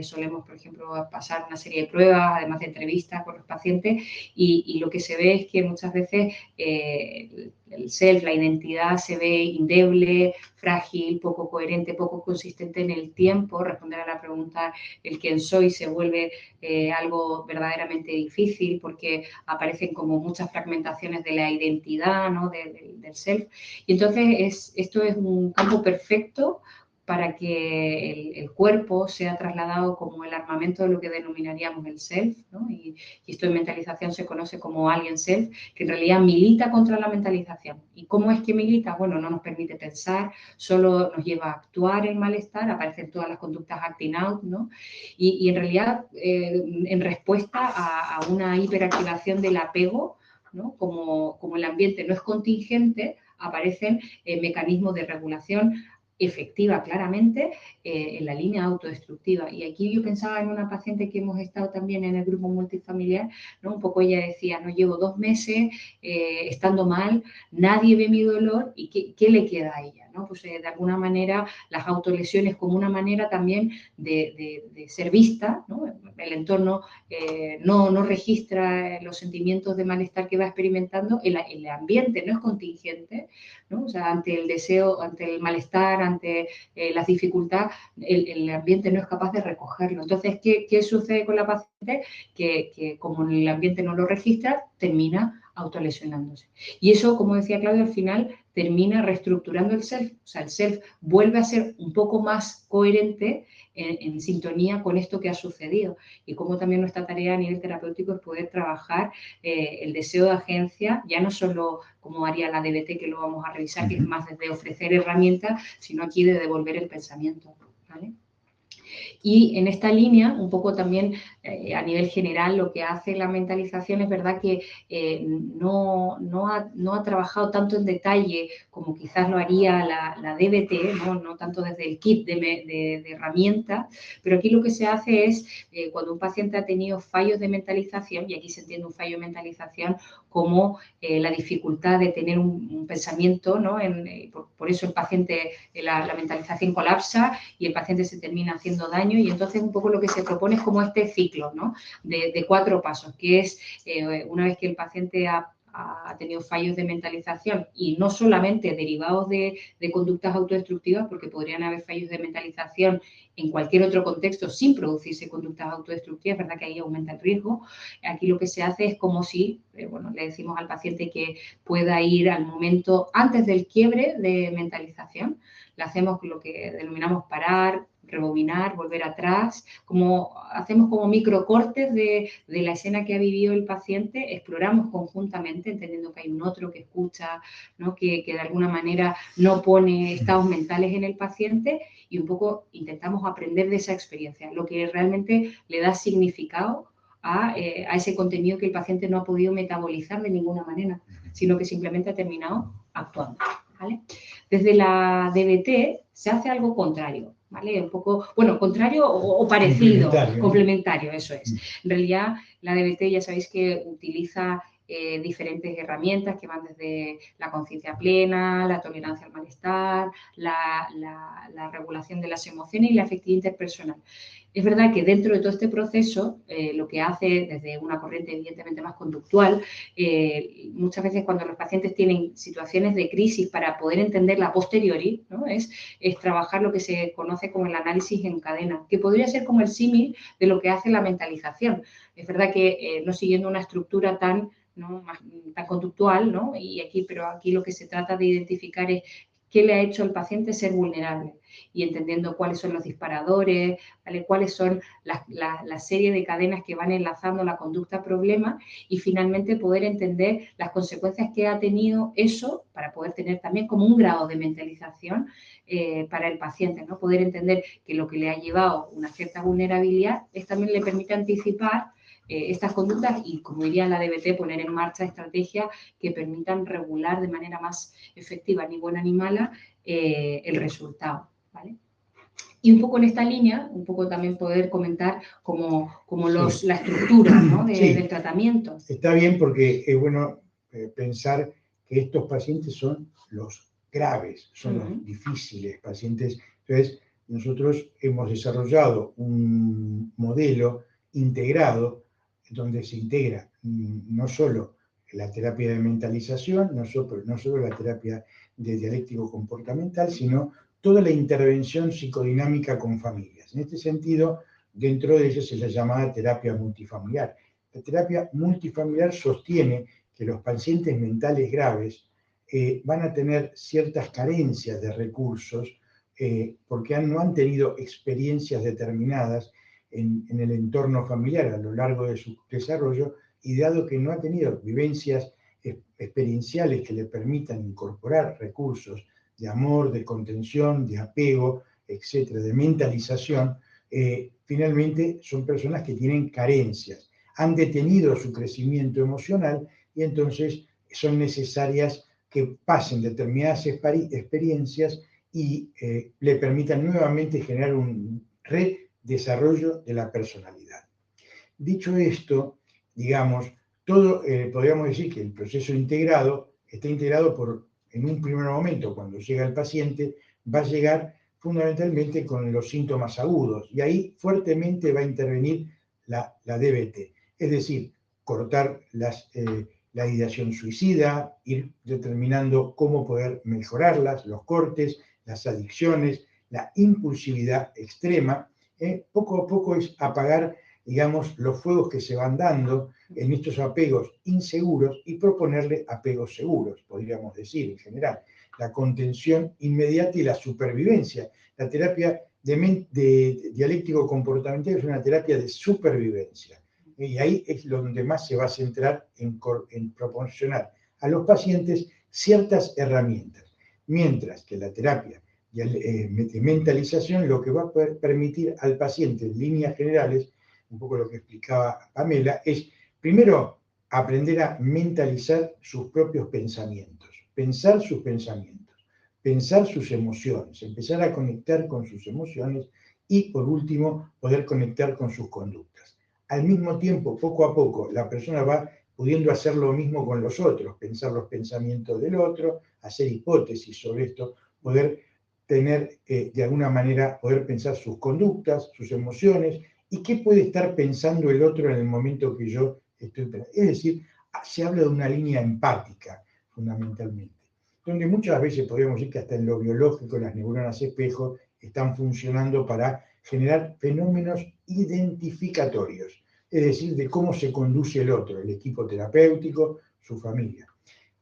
solemos, por ejemplo, pasar una serie de pruebas, además de entrevistas con los pacientes, y lo que se ve es que muchas veces el self, la identidad, se ve endeble, frágil, poco coherente, poco consistente en el tiempo. Responder a la pregunta el quién soy se vuelve algo verdaderamente difícil porque aparecen como muchas fragmentaciones de la identidad, ¿no? del self. Y entonces esto es un campo perfecto para que el cuerpo sea trasladado como el armamento de lo que denominaríamos el self, ¿no? Y esto en mentalización se conoce como alien self, que en realidad milita contra la mentalización. ¿Y cómo es que milita? Bueno, no nos permite pensar, solo nos lleva a actuar el malestar, aparecen todas las conductas acting out, ¿no? Y en realidad, en respuesta a una hiperactivación del apego, ¿no? Como el ambiente no es contingente, aparecen mecanismos de regulación efectiva claramente en la línea autodestructiva. Y aquí yo pensaba en una paciente que hemos estado también en el grupo multifamiliar, ¿no? Un poco ella decía, no, llevo 2 meses estando mal, nadie ve mi dolor y ¿qué le queda a ella? ¿No? Pues de alguna manera las autolesiones como una manera también de ser vista, ¿no? El entorno no registra los sentimientos de malestar que va experimentando, el ambiente no es contingente, ¿no? O sea, ante el deseo, ante el malestar, ante las dificultades, el ambiente no es capaz de recogerlo. Entonces, ¿qué sucede con la paciente? Que como el ambiente no lo registra, termina autolesionándose. Y eso, como decía Claudio, al final termina reestructurando el self. O sea, el self vuelve a ser un poco más coherente en sintonía con esto que ha sucedido. Y como también nuestra tarea a nivel terapéutico es poder trabajar el deseo de agencia, ya no solo como haría la DBT, que lo vamos a revisar, que es más desde ofrecer herramientas, sino aquí de devolver el pensamiento, ¿vale? Y en esta línea, un poco también a nivel general, lo que hace la mentalización es verdad que no ha trabajado tanto en detalle como quizás lo haría la DBT, no tanto desde el kit de herramientas, pero aquí lo que se hace es, cuando un paciente ha tenido fallos de mentalización, y aquí se entiende un fallo de mentalización como la dificultad de tener un pensamiento, ¿no? Por eso el paciente, la mentalización colapsa y el paciente se termina haciendo daño, y entonces un poco lo que se propone es como este ciclo, ¿no? de 4 pasos, que es una vez que el paciente ha tenido fallos de mentalización, y no solamente derivados de conductas autodestructivas, porque podrían haber fallos de mentalización en cualquier otro contexto sin producirse conductas autodestructivas, verdad que ahí aumenta el riesgo. Aquí lo que se hace es como si, le decimos al paciente que pueda ir al momento antes del quiebre de mentalización, le hacemos lo que denominamos parar, rebobinar, volver atrás, hacemos como microcortes de la escena que ha vivido el paciente, exploramos conjuntamente, entendiendo que hay un otro que escucha, ¿no? que de alguna manera no pone estados mentales en el paciente, y un poco intentamos aprender de esa experiencia, lo que realmente le da significado a ese contenido que el paciente no ha podido metabolizar de ninguna manera, sino que simplemente ha terminado actuando, ¿vale? Desde la DBT se hace algo contrario, ¿vale? Un poco, contrario o parecido, complementario, eso es. En realidad, la DBT ya sabéis que utiliza diferentes herramientas que van desde la conciencia plena, la tolerancia al malestar, la regulación de las emociones y la afectividad interpersonal. Es verdad que dentro de todo este proceso, lo que hace desde una corriente evidentemente más conductual, muchas veces cuando los pacientes tienen situaciones de crisis para poder entenderla a posteriori, ¿no? es trabajar lo que se conoce como el análisis en cadena, que podría ser como el símil de lo que hace la mentalización. Es verdad que no siguiendo una estructura tan, ¿no? tan conductual, ¿no? Pero aquí lo que se trata de identificar es qué le ha hecho al paciente ser vulnerable y entendiendo cuáles son los disparadores, ¿vale? Cuáles son la serie de cadenas que van enlazando la conducta problema y finalmente poder entender las consecuencias que ha tenido eso para poder tener también como un grado de mentalización para el paciente, ¿no? Poder entender que lo que le ha llevado una cierta vulnerabilidad es también le permite anticipar estas conductas y, como diría la DBT, poner en marcha estrategias que permitan regular de manera más efectiva, ni buena ni mala, el resultado, ¿vale? Y un poco en esta línea, un poco también poder comentar como Sí. la estructura, ¿no? Sí. del tratamiento. Está bien porque es bueno pensar que estos pacientes son los graves, son los difíciles pacientes. Entonces, nosotros hemos desarrollado un modelo integrado donde se integra no solo la terapia de mentalización, no solo la terapia de dialéctico comportamental, sino toda la intervención psicodinámica con familias. En este sentido, dentro de ella es la llamada terapia multifamiliar. La terapia multifamiliar sostiene que los pacientes mentales graves van a tener ciertas carencias de recursos porque no han tenido experiencias determinadas en el entorno familiar a lo largo de su desarrollo y dado que no ha tenido vivencias experienciales que le permitan incorporar recursos de amor, de contención, de apego, etcétera, de mentalización, finalmente son personas que tienen carencias, han detenido su crecimiento emocional y entonces son necesarias que pasen determinadas experiencias y le permitan nuevamente generar un redesarrollo de la personalidad. Dicho esto, digamos, podríamos decir que el proceso integrado está integrado en un primer momento, cuando llega el paciente, va a llegar fundamentalmente con los síntomas agudos y ahí fuertemente va a intervenir la DBT, es decir, cortar la ideación suicida, ir determinando cómo poder mejorarlas, los cortes, las adicciones, la impulsividad extrema. Poco a poco es apagar, digamos, los fuegos que se van dando en estos apegos inseguros y proponerle apegos seguros, podríamos decir en general. La contención inmediata y la supervivencia. La terapia de dialéctico comportamental es una terapia de supervivencia. Y ahí es donde más se va a centrar en proporcionar a los pacientes ciertas herramientas. Mientras que la terapia de mentalización lo que va a poder permitir al paciente en líneas generales, un poco lo que explicaba Pamela, es primero aprender a mentalizar sus propios pensamientos, pensar sus pensamientos, pensar sus emociones, empezar a conectar con sus emociones y, por último, poder conectar con sus conductas. Al mismo tiempo, poco a poco, la persona va pudiendo hacer lo mismo con los otros, pensar los pensamientos del otro, hacer hipótesis sobre esto, poder tener, de alguna manera, poder pensar sus conductas, sus emociones, y qué puede estar pensando el otro en el momento que yo estoy pensando. Es decir, se habla de una línea empática, fundamentalmente, donde muchas veces podríamos decir que hasta en lo biológico las neuronas espejo están funcionando para generar fenómenos identificatorios, es decir, de cómo se conduce el otro, el equipo terapéutico, su familia.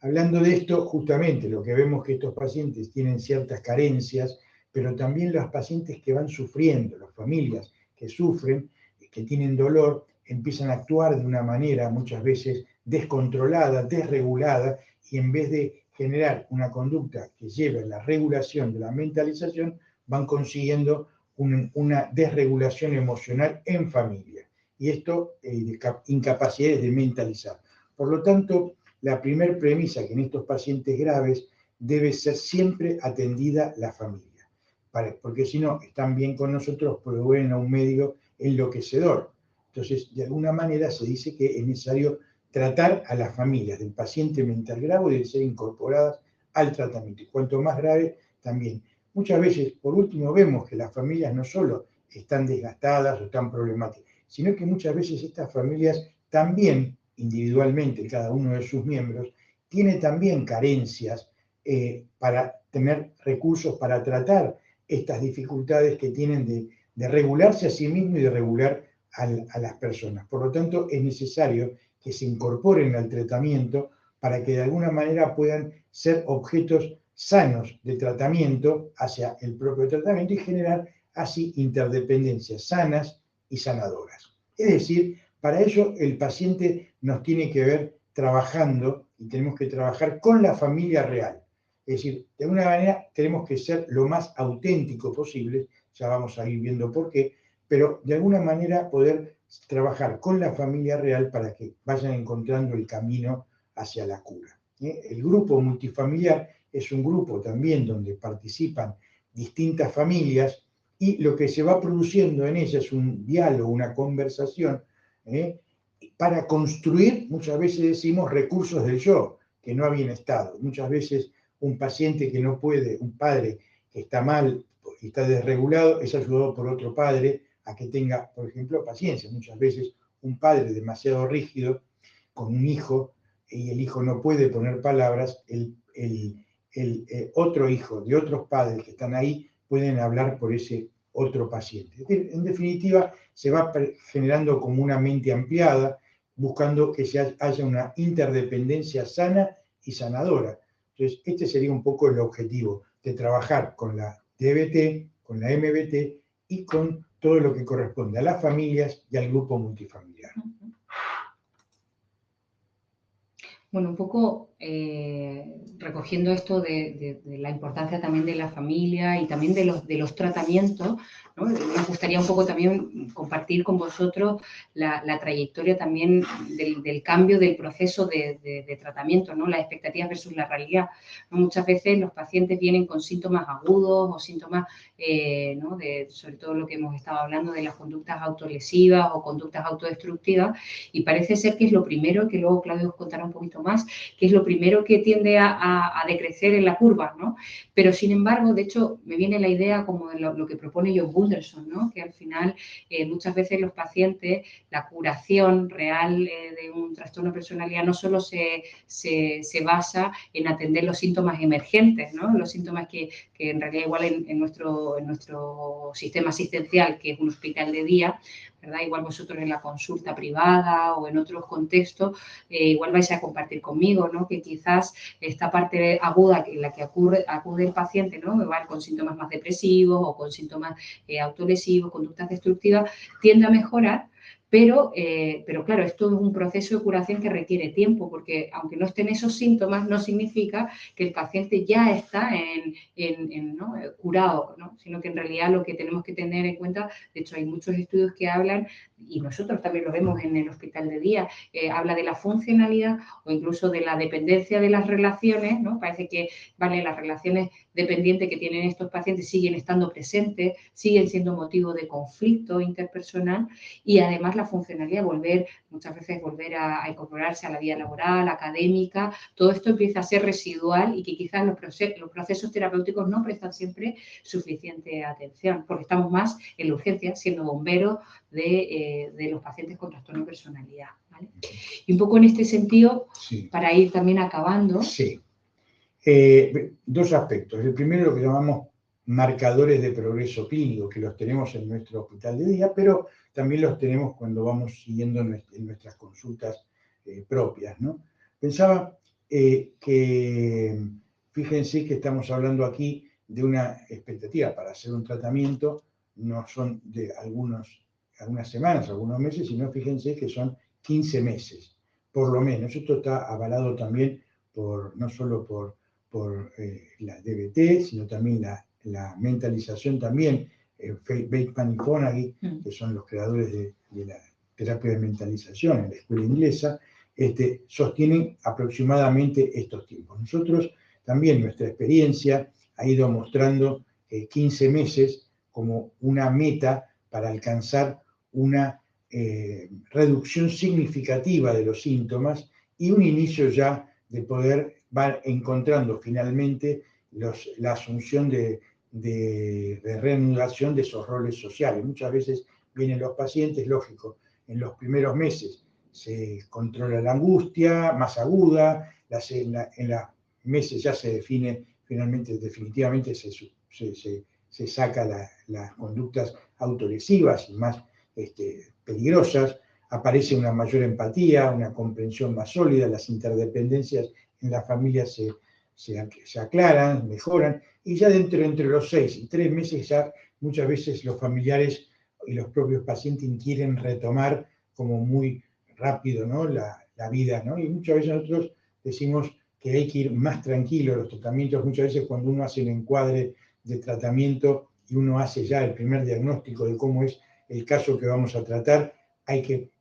Hablando de esto, justamente lo que vemos que estos pacientes tienen ciertas carencias, pero también los pacientes que van sufriendo, las familias que sufren, que tienen dolor, empiezan a actuar de una manera muchas veces descontrolada, desregulada, y en vez de generar una conducta que lleve a la regulación de la mentalización, van consiguiendo una desregulación emocional en familia. Y esto, incapacidades de mentalizar. Por lo tanto, la primera premisa que en estos pacientes graves debe ser siempre atendida la familia, porque si no, están bien con nosotros, proveen a un medio enloquecedor. Entonces, de alguna manera se dice que es necesario tratar a las familias del paciente mental grave y de ser incorporadas al tratamiento. Y cuanto más grave, también. Muchas veces, por último, vemos que las familias no solo están desgastadas o están problemáticas, sino que muchas veces estas familias también, individualmente, cada uno de sus miembros, tiene también carencias para tener recursos para tratar estas dificultades que tienen de regularse a sí mismo y de regular a las personas. Por lo tanto, es necesario que se incorporen al tratamiento para que de alguna manera puedan ser objetos sanos de tratamiento hacia el propio tratamiento y generar así interdependencias sanas y sanadoras. Es decir, para ello el paciente nos tiene que ver trabajando y tenemos que trabajar con la familia real. Es decir, de alguna manera tenemos que ser lo más auténtico posible, ya vamos a ir viendo por qué, pero de alguna manera poder trabajar con la familia real para que vayan encontrando el camino hacia la cura. El grupo multifamiliar es un grupo también donde participan distintas familias y lo que se va produciendo en ella es un diálogo, una conversación, para construir, muchas veces decimos, recursos del yo, que no habían estado. Muchas veces un paciente que no puede, un padre que está mal y está desregulado, es ayudado por otro padre a que tenga, por ejemplo, paciencia. Muchas veces un padre demasiado rígido con un hijo y el hijo no puede poner palabras, otro hijo de otros padres que están ahí pueden hablar por ese otro paciente. Es decir, en definitiva, se va generando como una mente ampliada, buscando que haya una interdependencia sana y sanadora. Entonces, este sería un poco el objetivo de trabajar con la DBT, con la MBT y con todo lo que corresponde a las familias y al grupo multifamiliar. Bueno, un poco recogiendo esto de la importancia también de la familia y también de los tratamientos, ¿no? Nos gustaría un poco también compartir con vosotros la trayectoria también del cambio del proceso de tratamiento, ¿no? Las expectativas versus la realidad, ¿no? Muchas veces los pacientes vienen con síntomas agudos o síntomas, ¿no? Sobre todo lo que hemos estado hablando de las conductas autolesivas o conductas autodestructivas, y parece ser que es lo primero, que luego Claudio os contará un poquito más, que es lo primero que tiende a decrecer en la curva, ¿no? Pero sin embargo, de hecho, me viene la idea como de lo que propone John Gunderson, ¿no? Que al final muchas veces los pacientes, la curación real de un trastorno de personalidad no solo se basa en atender los síntomas emergentes, ¿no? Los síntomas que en realidad igual en nuestro sistema asistencial, que es un hospital de día, ¿verdad? Igual vosotros en la consulta privada o en otros contextos, igual vais a compartir conmigo, ¿no? Que quizás esta parte aguda en la que acude el paciente, ¿no? Va con síntomas más depresivos o con síntomas autolesivos, conductas destructivas, tiende a mejorar. Pero claro, esto es un proceso de curación que requiere tiempo, porque aunque no estén esos síntomas, no significa que el paciente ya está ¿no? curado, ¿no? Sino que en realidad lo que tenemos que tener en cuenta, de hecho hay muchos estudios que hablan, y nosotros también lo vemos en el hospital de día, habla de la funcionalidad o incluso de la dependencia de las relaciones, ¿no? Parece que, vale, las relaciones dependientes que tienen estos pacientes siguen estando presentes, siguen siendo motivo de conflicto interpersonal, y además la funcionalidad, muchas veces volver a incorporarse a la vida laboral, académica, todo esto empieza a ser residual y que quizás los procesos terapéuticos no prestan siempre suficiente atención, porque estamos más en la urgencia, siendo bomberos de los pacientes con trastorno de personalidad, ¿vale? Y un poco en este sentido, sí, para ir también acabando. Sí. Dos aspectos. El primero, lo que llamamos marcadores de progreso clínico, que los tenemos en nuestro hospital de día, pero también los tenemos cuando vamos siguiendo en nuestras consultas propias, ¿no? Pensaba que, fíjense que estamos hablando aquí de una expectativa para hacer un tratamiento, no son de algunas semanas, algunos meses, sino fíjense que son 15 meses, por lo menos. Esto está avalado también no solo por la DBT, sino también la mentalización también, Bateman y Fonagy, que son los creadores de la terapia de mentalización en la escuela inglesa, sostienen aproximadamente estos tiempos. Nosotros también, nuestra experiencia ha ido mostrando 15 meses como una meta para alcanzar una reducción significativa de los síntomas y un inicio ya de poder va encontrando finalmente la asunción de reanudación de esos roles sociales. Muchas veces vienen los pacientes, lógico, en los primeros meses se controla la angustia más aguda, en los meses ya se define finalmente, definitivamente se saca las conductas autolesivas y más peligrosas, aparece una mayor empatía, una comprensión más sólida, las interdependencias en la familia se aclaran, mejoran, y ya entre los 6 y 3 meses ya muchas veces los familiares y los propios pacientes quieren retomar como muy rápido, ¿no? la vida, ¿no? Y muchas veces nosotros decimos que hay que ir más tranquilo. Los tratamientos, muchas veces cuando uno hace el encuadre de tratamiento y uno hace ya el primer diagnóstico de cómo es el caso que vamos a tratar, hay que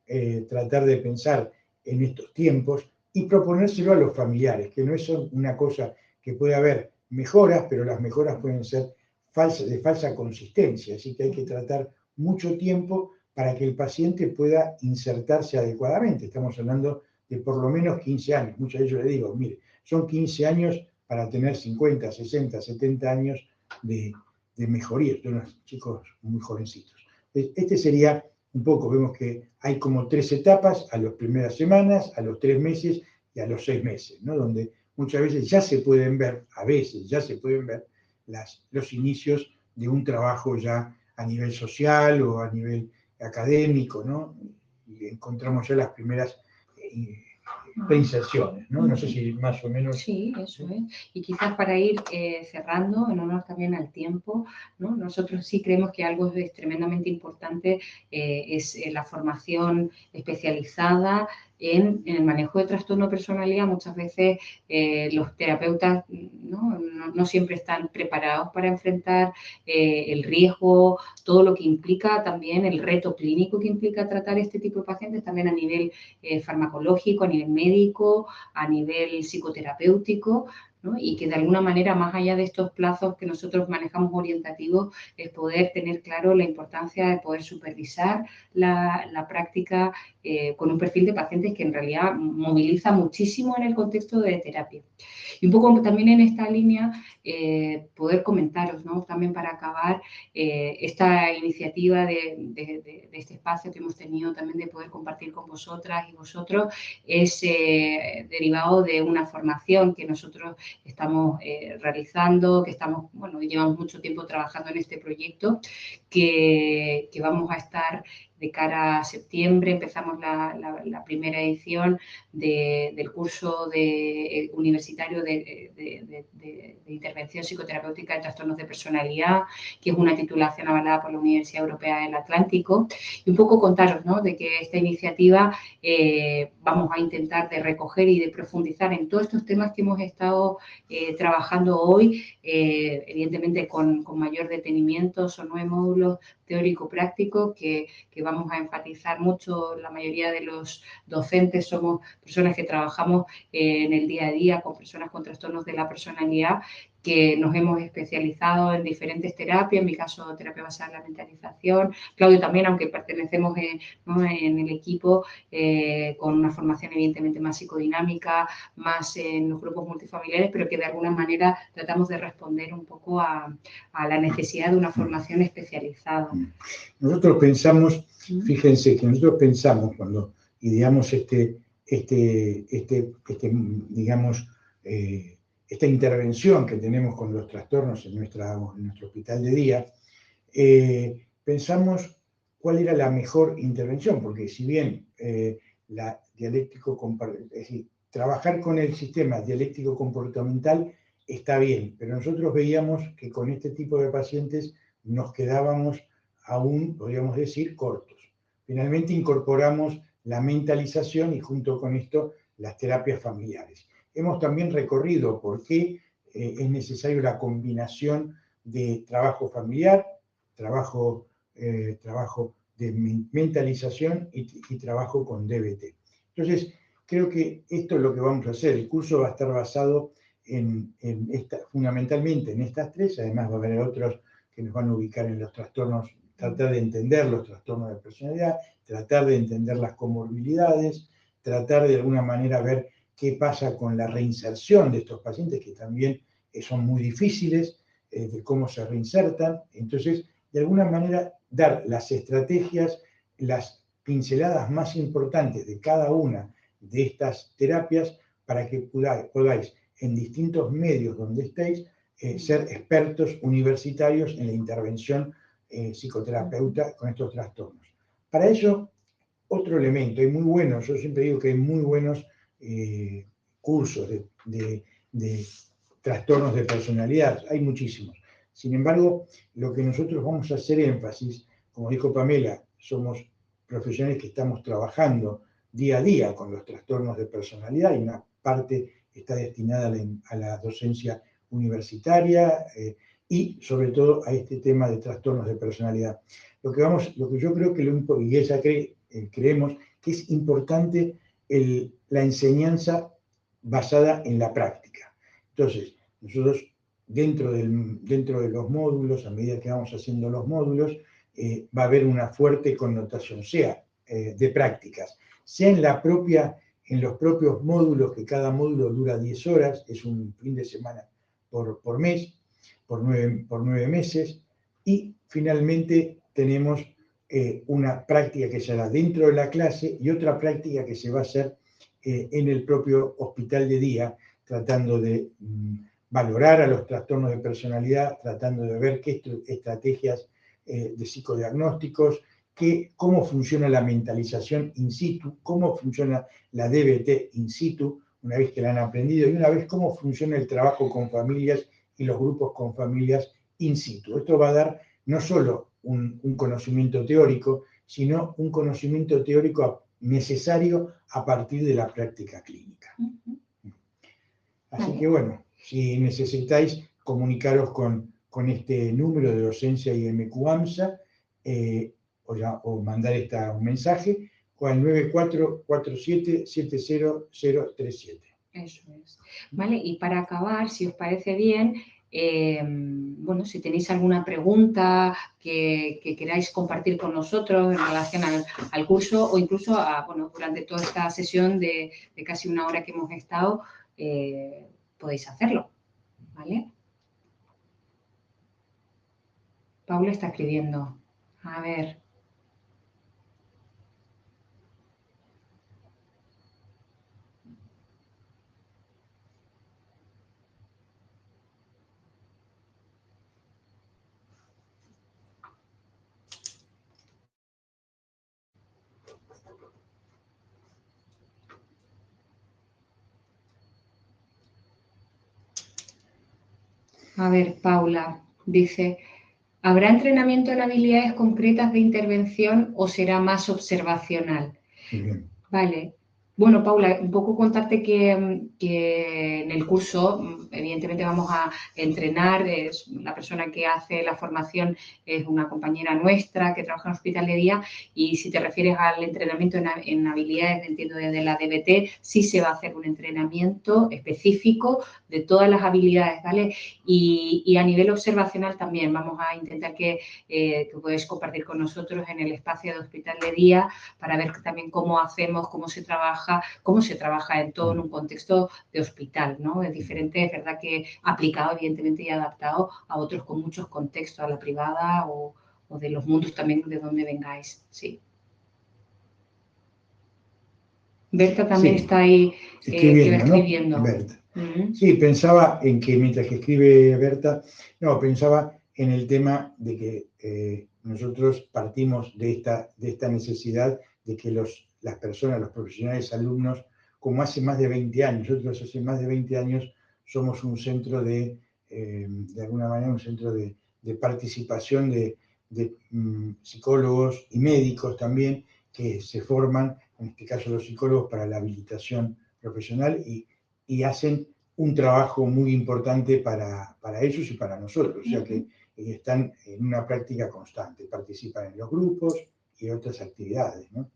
tratar de pensar en estos tiempos y proponérselo a los familiares, que no es una cosa que puede haber mejoras, pero las mejoras pueden ser de falsa consistencia, así que hay que tratar mucho tiempo para que el paciente pueda insertarse adecuadamente. Estamos hablando de por lo menos 15 años. Muchas veces yo le digo, mire, son 15 años para tener 50, 60, 70 años de mejoría. Son unos chicos muy jovencitos. Este sería un poco, vemos que hay como 3 etapas: a las primeras semanas, a los 3 meses y a los 6 meses, ¿no? Donde muchas veces ya se pueden ver, los inicios de un trabajo ya a nivel social o a nivel académico, ¿no? Y encontramos ya las primeras reinserciones, ¿no? No sé si más o menos... Sí, eso es. Y quizás para ir cerrando, en honor también al tiempo, ¿no? Nosotros sí creemos que algo es tremendamente importante, es la formación especializada en el manejo de trastorno de personalidad. Muchas veces los terapeutas no siempre están preparados para enfrentar el riesgo, todo lo que implica también el reto clínico que implica tratar este tipo de pacientes, también a nivel farmacológico, a nivel médico, a nivel psicoterapéutico, ¿no? Y que de alguna manera, más allá de estos plazos que nosotros manejamos orientativos, es poder tener claro la importancia de poder supervisar la práctica con un perfil de pacientes que en realidad moviliza muchísimo en el contexto de terapia. Y un poco también en esta línea, poder comentaros, ¿no? También para acabar, esta iniciativa de este espacio que hemos tenido también de poder compartir con vosotras y vosotros es derivado de una formación que nosotros estamos realizando, que estamos, bueno, llevamos mucho tiempo trabajando en este proyecto, que vamos a estar de cara a septiembre. Empezamos la primera edición del curso universitario de intervención psicoterapéutica en trastornos de personalidad, que es una titulación avalada por la Universidad Europea del Atlántico. Y un poco contaros, ¿no?, de que esta iniciativa vamos a intentar de recoger y de profundizar en todos estos temas que hemos estado trabajando hoy, evidentemente con mayor detenimiento. Son 9 módulos teórico-prácticos que vamos a enfatizar mucho. La mayoría de los docentes somos personas que trabajamos en el día a día con personas con trastornos de la personalidad, que nos hemos especializado en diferentes terapias, en mi caso terapia basada en la mentalización. Claudio también, aunque pertenecemos en el equipo con una formación evidentemente más psicodinámica, más en los grupos multifamiliares, pero que de alguna manera tratamos de responder un poco a la necesidad de una formación especializada. Nosotros pensamos, fíjense que nosotros pensamos cuando ideamos digamos, esta intervención que tenemos con los trastornos en nuestro hospital de día, pensamos cuál era la mejor intervención, porque si bien es decir, trabajar con el sistema dialéctico comportamental está bien, pero nosotros veíamos que con este tipo de pacientes nos quedábamos aún, podríamos decir, cortos. Finalmente incorporamos la mentalización y junto con esto las terapias familiares. Hemos también recorrido por qué es necesario la combinación de trabajo familiar, trabajo de mentalización y trabajo con DBT. Entonces, creo que esto es lo que vamos a hacer. El curso va a estar basado fundamentalmente en estas 3, además va a haber otros que nos van a ubicar en los trastornos tratar de entender los trastornos de personalidad, tratar de entender las comorbilidades, tratar de alguna manera ver qué pasa con la reinserción de estos pacientes, que también son muy difíciles, de cómo se reinsertan. Entonces, de alguna manera, dar las estrategias, las pinceladas más importantes de cada una de estas terapias para que podáis en distintos medios donde estéis, ser expertos universitarios en la intervención psicoterapeuta con estos trastornos. Para ello, otro elemento, hay muy buenos, yo siempre digo que hay muy buenos cursos de trastornos de personalidad, hay muchísimos. Sin embargo, lo que nosotros vamos a hacer énfasis, como dijo Pamela, somos profesionales que estamos trabajando día a día con los trastornos de personalidad y una parte está destinada a la docencia universitaria y sobre todo a este tema de trastornos de personalidad. Lo que yo creo que y ella creemos que es importante la enseñanza basada en la práctica. Entonces, nosotros dentro de los módulos, a medida que vamos haciendo los módulos, va a haber una fuerte connotación, sea de prácticas, sea en los propios módulos, que cada módulo dura 10 horas, es un fin de semana por mes, por 9 meses, y finalmente tenemos una práctica que se hará dentro de la clase y otra práctica que se va a hacer en el propio hospital de día, tratando de valorar a los trastornos de personalidad, tratando de ver qué estrategias de psicodiagnósticos, cómo funciona la mentalización in situ, cómo funciona la DBT in situ, una vez que la han aprendido, y una vez cómo funciona el trabajo con familias y los grupos con familias in situ. Esto va a dar no solo un conocimiento teórico, sino un conocimiento teórico necesario a partir de la práctica clínica. Así que bueno, si necesitáis comunicaros con este número de docencia IMQ AMSA, o mandar un mensaje, o al 9447-70037. Eso es. Vale, y para acabar, si os parece bien, bueno, si tenéis alguna pregunta que queráis compartir con nosotros en relación al curso, o incluso bueno, durante toda esta sesión de casi una hora que hemos estado, podéis hacerlo, ¿vale? Paula está escribiendo. A ver. A ver, Paula dice, ¿habrá entrenamiento en habilidades concretas de intervención o será más observacional? Bien. Vale. Bueno, Paula, un poco contarte que en el curso, evidentemente, vamos a entrenar. La persona que hace la formación es una compañera nuestra que trabaja en hospital de día, y si te refieres al entrenamiento en habilidades, entiendo desde la DBT, sí se va a hacer un entrenamiento específico de todas las habilidades, ¿vale? Y a nivel observacional también vamos a intentar que podéis compartir con nosotros en el espacio de hospital de día para ver también cómo hacemos, cómo se trabaja en todo en un contexto de hospital, ¿no? Es diferente, es verdad que aplicado evidentemente y adaptado a otros con muchos contextos, a la privada o de los mundos también de donde vengáis, sí. Berta también está ahí escribiendo. ¿No? Berta. Sí, pensaba en que mientras que escribe Berta, pensaba en el tema de que nosotros partimos de esta necesidad de que las personas, los profesionales, alumnos, como hace más de 20 años, nosotros hace más de 20 años somos un centro de alguna manera, un centro de participación de psicólogos y médicos también, que se forman, en este caso los psicólogos, para la habilitación profesional y hacen un trabajo muy importante para ellos y para nosotros, o sea que están en una práctica constante, participan en los grupos y otras actividades, ¿no?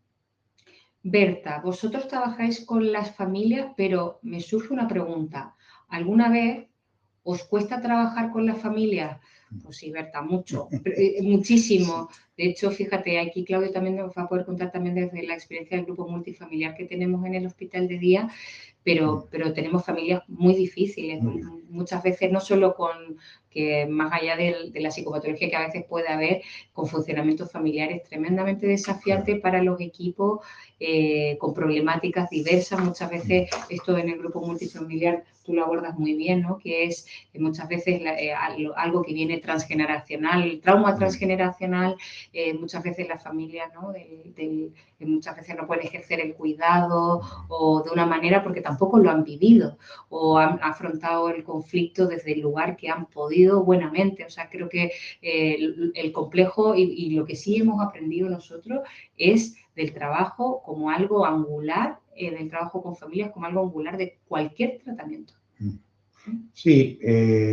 Berta, vosotros trabajáis con las familias, pero me surge una pregunta. ¿Alguna vez ¿Os cuesta trabajar con las familias? Pues sí, Berta, mucho, muchísimo. De hecho, fíjate, aquí Claudio también nos va a poder contar también desde la experiencia del grupo multifamiliar que tenemos en el hospital de día, pero tenemos familias muy difíciles, muchas veces no solo con que más allá de la psicopatología que a veces puede haber, con funcionamientos familiares tremendamente desafiantes para los equipos, con problemáticas diversas. Muchas veces esto en el grupo multifamiliar tú lo abordas muy bien, ¿no? Que es muchas veces algo que viene transgeneracional, el trauma transgeneracional, muchas veces la familia, ¿no? Muchas veces no pueden ejercer el cuidado o de una manera porque tampoco lo han vivido o han afrontado el conflicto desde el lugar que han podido buenamente. O sea, creo que el complejo y lo que sí hemos aprendido nosotros es del trabajo como algo angular, del trabajo con familias como algo angular de cualquier tratamiento. Sí,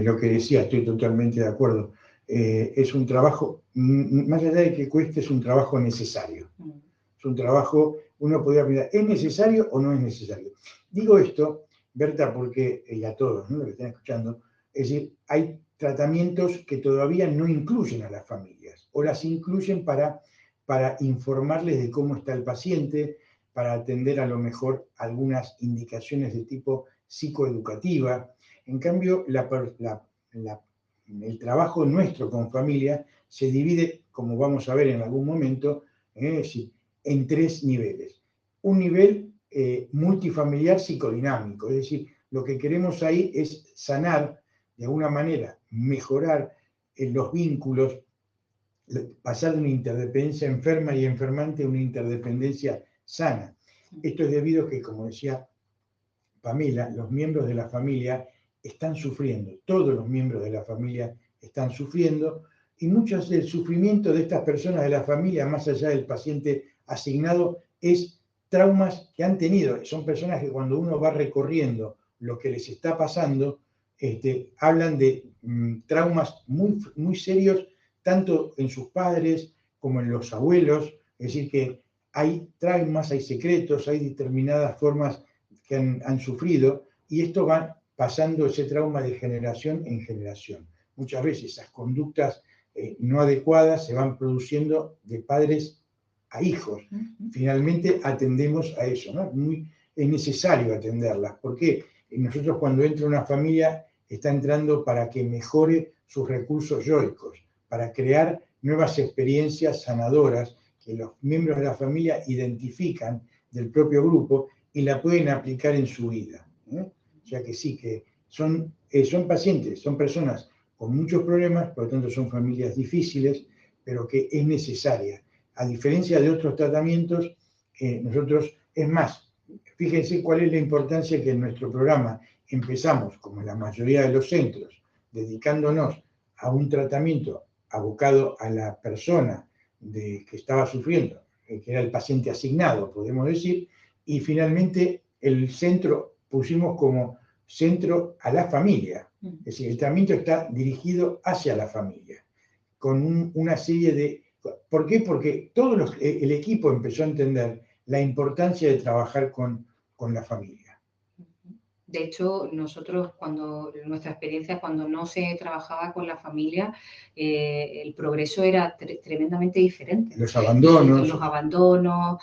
lo que decía, estoy totalmente de acuerdo. Es un trabajo, más allá de que cueste, es un trabajo necesario. Es un trabajo, uno podría pensar, ¿es necesario o no es necesario? Digo esto, Berta, porque, y a todos, ¿no?, lo que están escuchando, es decir, hay tratamientos que todavía no incluyen a las familias, o las incluyen para informarles de cómo está el paciente, para atender a lo mejor algunas indicaciones de tipo psicoeducativa. En cambio, el trabajo nuestro con familia se divide, como vamos a ver en algún momento, en 3 niveles. Un nivel multifamiliar psicodinámico, es decir, lo que queremos ahí es sanar, de alguna manera, mejorar los vínculos, pasar de una interdependencia enferma y enfermante a una interdependencia sana. Esto es debido a que, como decía Pamela, los miembros de la familia están sufriendo, todos los miembros de la familia están sufriendo, y mucho del sufrimiento de estas personas de la familia, más allá del paciente asignado, es traumas que han tenido. Son personas que cuando uno va recorriendo lo que les está pasando, hablan de traumas muy, muy serios, tanto en sus padres como en los abuelos. Es decir, que hay traumas, hay secretos, hay determinadas formas que han sufrido, y esto va pasando ese trauma de generación en generación. Muchas veces esas conductas no adecuadas se van produciendo de padres a hijos. Finalmente atendemos a eso, ¿no? Es necesario atenderlas, porque nosotros cuando entra una familia está entrando para que mejore sus recursos yoicos, para crear nuevas experiencias sanadoras que los miembros de la familia identifican del propio grupo y la pueden aplicar en su vida. O sea que sí, que son pacientes, son personas con muchos problemas, por lo tanto son familias difíciles, pero que es necesaria. A diferencia de otros tratamientos, nosotros, es más, fíjense cuál es la importancia que en nuestro programa empezamos, como en la mayoría de los centros, dedicándonos a un tratamiento abocado a la persona que estaba sufriendo, que era el paciente asignado, podemos decir, y finalmente el centro pusimos como centro a la familia. Es decir, el tratamiento está dirigido hacia la familia, con una serie de... ¿Por qué? Porque el equipo empezó a entender la importancia de trabajar con la familia. De hecho, nosotros, nuestra experiencia, cuando no se trabajaba con la familia, el progreso era tremendamente diferente. Los abandonos. Los abandonos,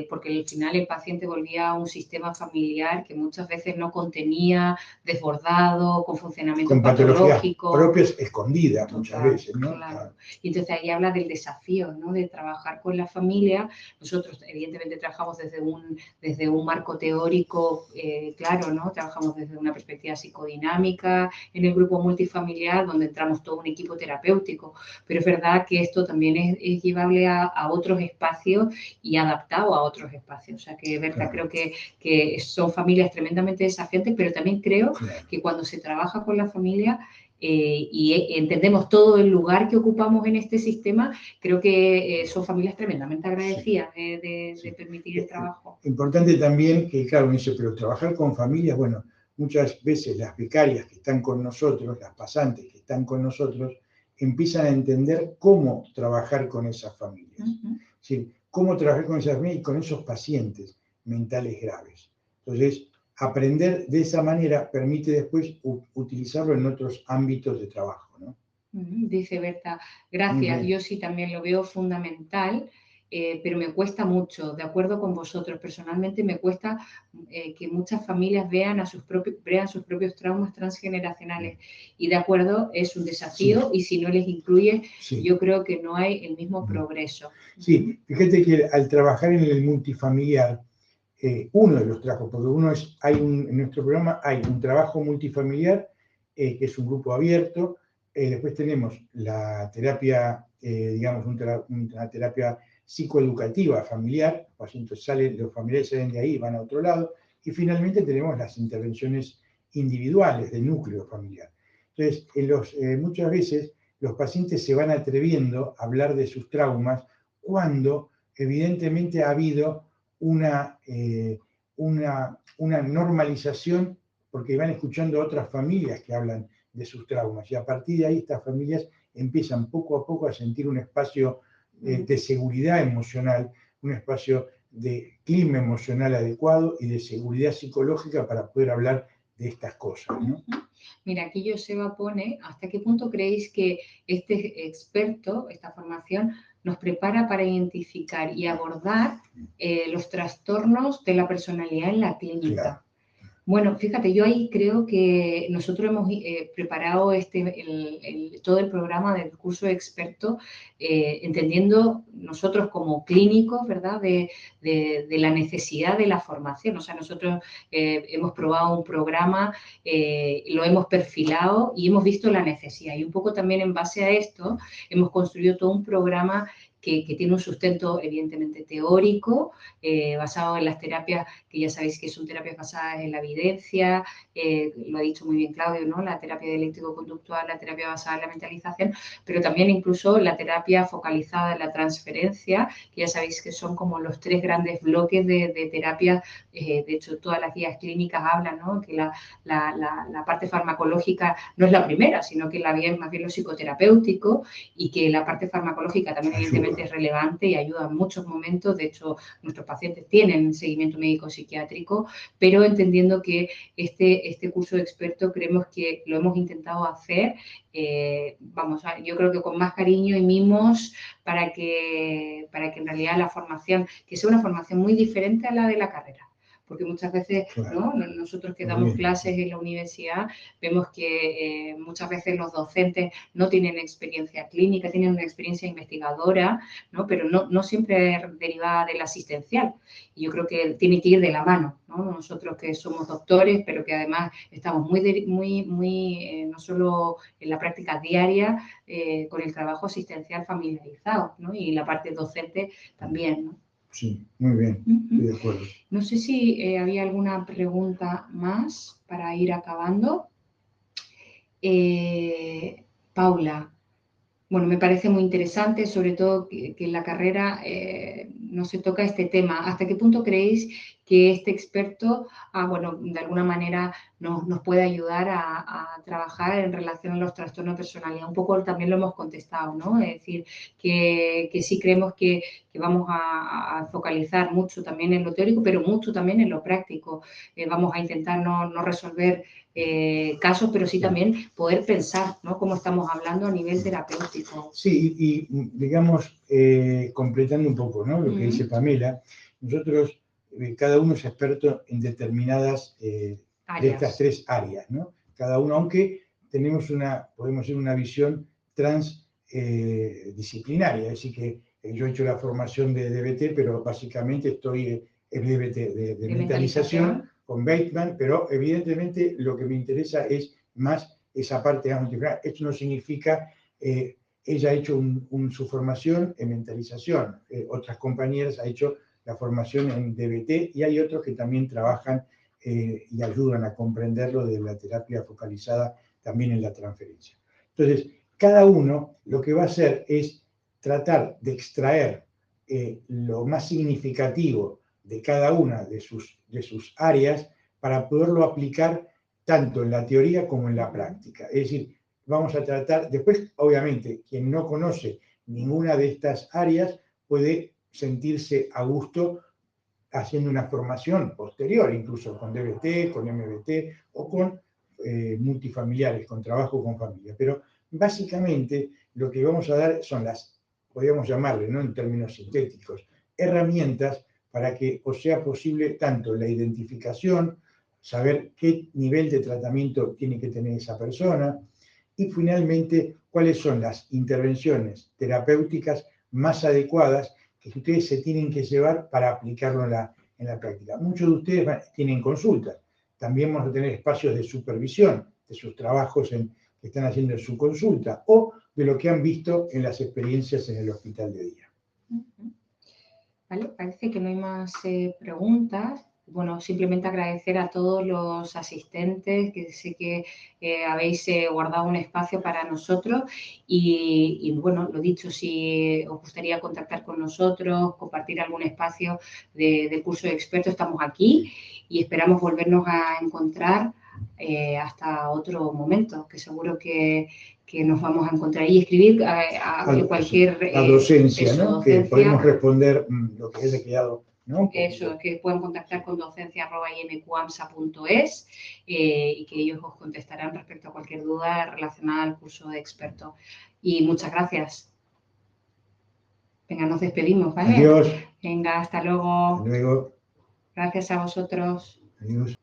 porque al final el paciente volvía a un sistema familiar que muchas veces no contenía, desbordado, con funcionamiento con patológico. Patologías propias escondidas muchas veces, ¿no? Claro. Y entonces ahí habla del desafío, ¿no?, de trabajar con la familia. Nosotros, evidentemente, trabajamos desde un marco teórico, claro, ¿no? Trabajamos desde una perspectiva psicodinámica en el grupo multifamiliar, donde entramos todo un equipo terapéutico, pero es verdad que esto también es llevable a otros espacios y adaptado a otros espacios. O sea que, Berta, claro, creo que son familias tremendamente desafiantes, pero también creo que cuando se trabaja con la familia y entendemos todo el lugar que ocupamos en este sistema, creo que son familias tremendamente agradecidas de permitir el trabajo. Importante también que, claro, me dice, pero trabajar con familias, bueno, muchas veces las becarias que están con nosotros, las pasantes que están con nosotros, empiezan a entender cómo trabajar con esas familias. Es decir, cómo trabajar con esas familias y con esos pacientes mentales graves. Entonces, aprender de esa manera permite después utilizarlo en otros ámbitos de trabajo, ¿no? Dice Berta, gracias, yo sí también lo veo fundamental, pero me cuesta mucho, de acuerdo con vosotros. Personalmente me cuesta que muchas familias vean sus propios traumas transgeneracionales, y de acuerdo, es un desafío, y si no les incluye, yo creo que no hay el mismo progreso. Sí, fíjate que al trabajar en el multifamiliar, uno de los trabajos, porque en nuestro programa hay un trabajo multifamiliar, que es un grupo abierto, después tenemos la terapia, digamos, una terapia psicoeducativa familiar, los familiares salen de ahí y van a otro lado, y finalmente tenemos las intervenciones individuales del núcleo familiar. Entonces, muchas veces los pacientes se van atreviendo a hablar de sus traumas cuando evidentemente ha habido una normalización, porque van escuchando a otras familias que hablan de sus traumas, y a partir de ahí estas familias empiezan poco a poco a sentir un espacio de seguridad emocional, un espacio de clima emocional adecuado y de seguridad psicológica para poder hablar de estas cosas, ¿no? Mira, aquí Joseba pone, ¿hasta qué punto creéis que este experto, esta formación, nos prepara para identificar y abordar los trastornos de la personalidad en la clínica? Claro. Bueno, fíjate, yo ahí creo que nosotros hemos preparado todo el programa del curso de experto, entendiendo nosotros como clínicos, ¿verdad?, de la necesidad de la formación. O sea, nosotros hemos probado un programa, lo hemos perfilado y hemos visto la necesidad. Y un poco también en base a esto hemos construido todo un programa que tiene un sustento evidentemente teórico, basado en las terapias, que ya sabéis que son terapias basadas en la evidencia, lo ha dicho muy bien Claudio, ¿no? La terapia dialéctico-conductual, la terapia basada en la mentalización, pero también incluso la terapia focalizada en la transferencia, que ya sabéis que son como los 3 grandes bloques de terapia. De hecho, todas las guías clínicas hablan, ¿no?, que la parte farmacológica no es la primera, sino que es más bien lo psicoterapéutico, y que la parte farmacológica también evidentemente es relevante y ayuda en muchos momentos. De hecho, nuestros pacientes tienen seguimiento médico psiquiátrico, pero entendiendo que este curso de experto creemos que lo hemos intentado hacer, yo creo que con más cariño y mimos, para que en realidad la formación, que sea una formación muy diferente a la de la carrera. Porque muchas veces, ¿no?, nosotros que damos clases en la universidad, vemos que muchas veces los docentes no tienen experiencia clínica, tienen una experiencia investigadora, ¿no?, pero no siempre derivada del asistencial. Y yo creo que tiene que ir de la mano, ¿no? Nosotros que somos doctores, pero que además estamos muy no solo en la práctica diaria, con el trabajo asistencial familiarizado, ¿no? Y la parte docente también, ¿no? Sí, muy bien, estoy de acuerdo. No sé si había alguna pregunta más para ir acabando. Paula, bueno, me parece muy interesante, sobre todo que en la carrera no se toca este tema. ¿Hasta qué punto creéis que este experto, de alguna manera nos puede ayudar a trabajar en relación a los trastornos de personalidad? Un poco también lo hemos contestado, ¿no? Es decir, que sí creemos que vamos a focalizar mucho también en lo teórico, pero mucho también en lo práctico. Vamos a intentar no resolver casos, pero sí también poder pensar, ¿no?, cómo estamos hablando a nivel terapéutico. Sí, y digamos, completando un poco, ¿no?, lo que dice Pamela, nosotros, cada uno es experto en determinadas de estas 3 áreas, ¿no? Cada uno, aunque podemos tener una visión transdisciplinaria, es decir, que yo he hecho la formación de DBT, pero básicamente estoy en DBT de mentalización con Bateman, pero evidentemente lo que me interesa es más esa parte multidisciplinar. Esto no significa, ella ha hecho su formación en mentalización, otras compañeras han hecho la formación en DBT, y hay otros que también trabajan y ayudan a comprenderlo de la terapia focalizada también en la transferencia. Entonces, cada uno lo que va a hacer es tratar de extraer lo más significativo de cada una de sus áreas para poderlo aplicar tanto en la teoría como en la práctica. Es decir, vamos a tratar, después, obviamente, quien no conoce ninguna de estas áreas puede sentirse a gusto haciendo una formación posterior, incluso con DBT, con MBT o con multifamiliares, con trabajo con familia. Pero básicamente lo que vamos a dar son las, podríamos llamarle, ¿no?, en términos sintéticos, herramientas para que os sea posible tanto la identificación, saber qué nivel de tratamiento tiene que tener esa persona y finalmente cuáles son las intervenciones terapéuticas más adecuadas que ustedes se tienen que llevar para aplicarlo en la práctica. Muchos de ustedes tienen consultas. También vamos a tener espacios de supervisión de sus trabajos que están haciendo en su consulta o de lo que han visto en las experiencias en el hospital de día. Vale, parece que no hay más preguntas. Bueno, simplemente agradecer a todos los asistentes, que sé que habéis guardado un espacio para nosotros y, bueno, lo dicho, si os gustaría contactar con nosotros, compartir algún espacio del curso de expertos, estamos aquí y esperamos volvernos a encontrar hasta otro momento, que seguro que nos vamos a encontrar y escribir a cualquier... a docencia, ¿no? Docencia, que podemos responder lo que haya quedado, ¿no? Eso, que pueden contactar con docencia@imqamsa.es y que ellos os contestarán respecto a cualquier duda relacionada al curso de expertos. Y muchas gracias. Venga, nos despedimos, ¿vale? Adiós. Venga, hasta luego. Hasta luego. Gracias a vosotros. Adiós.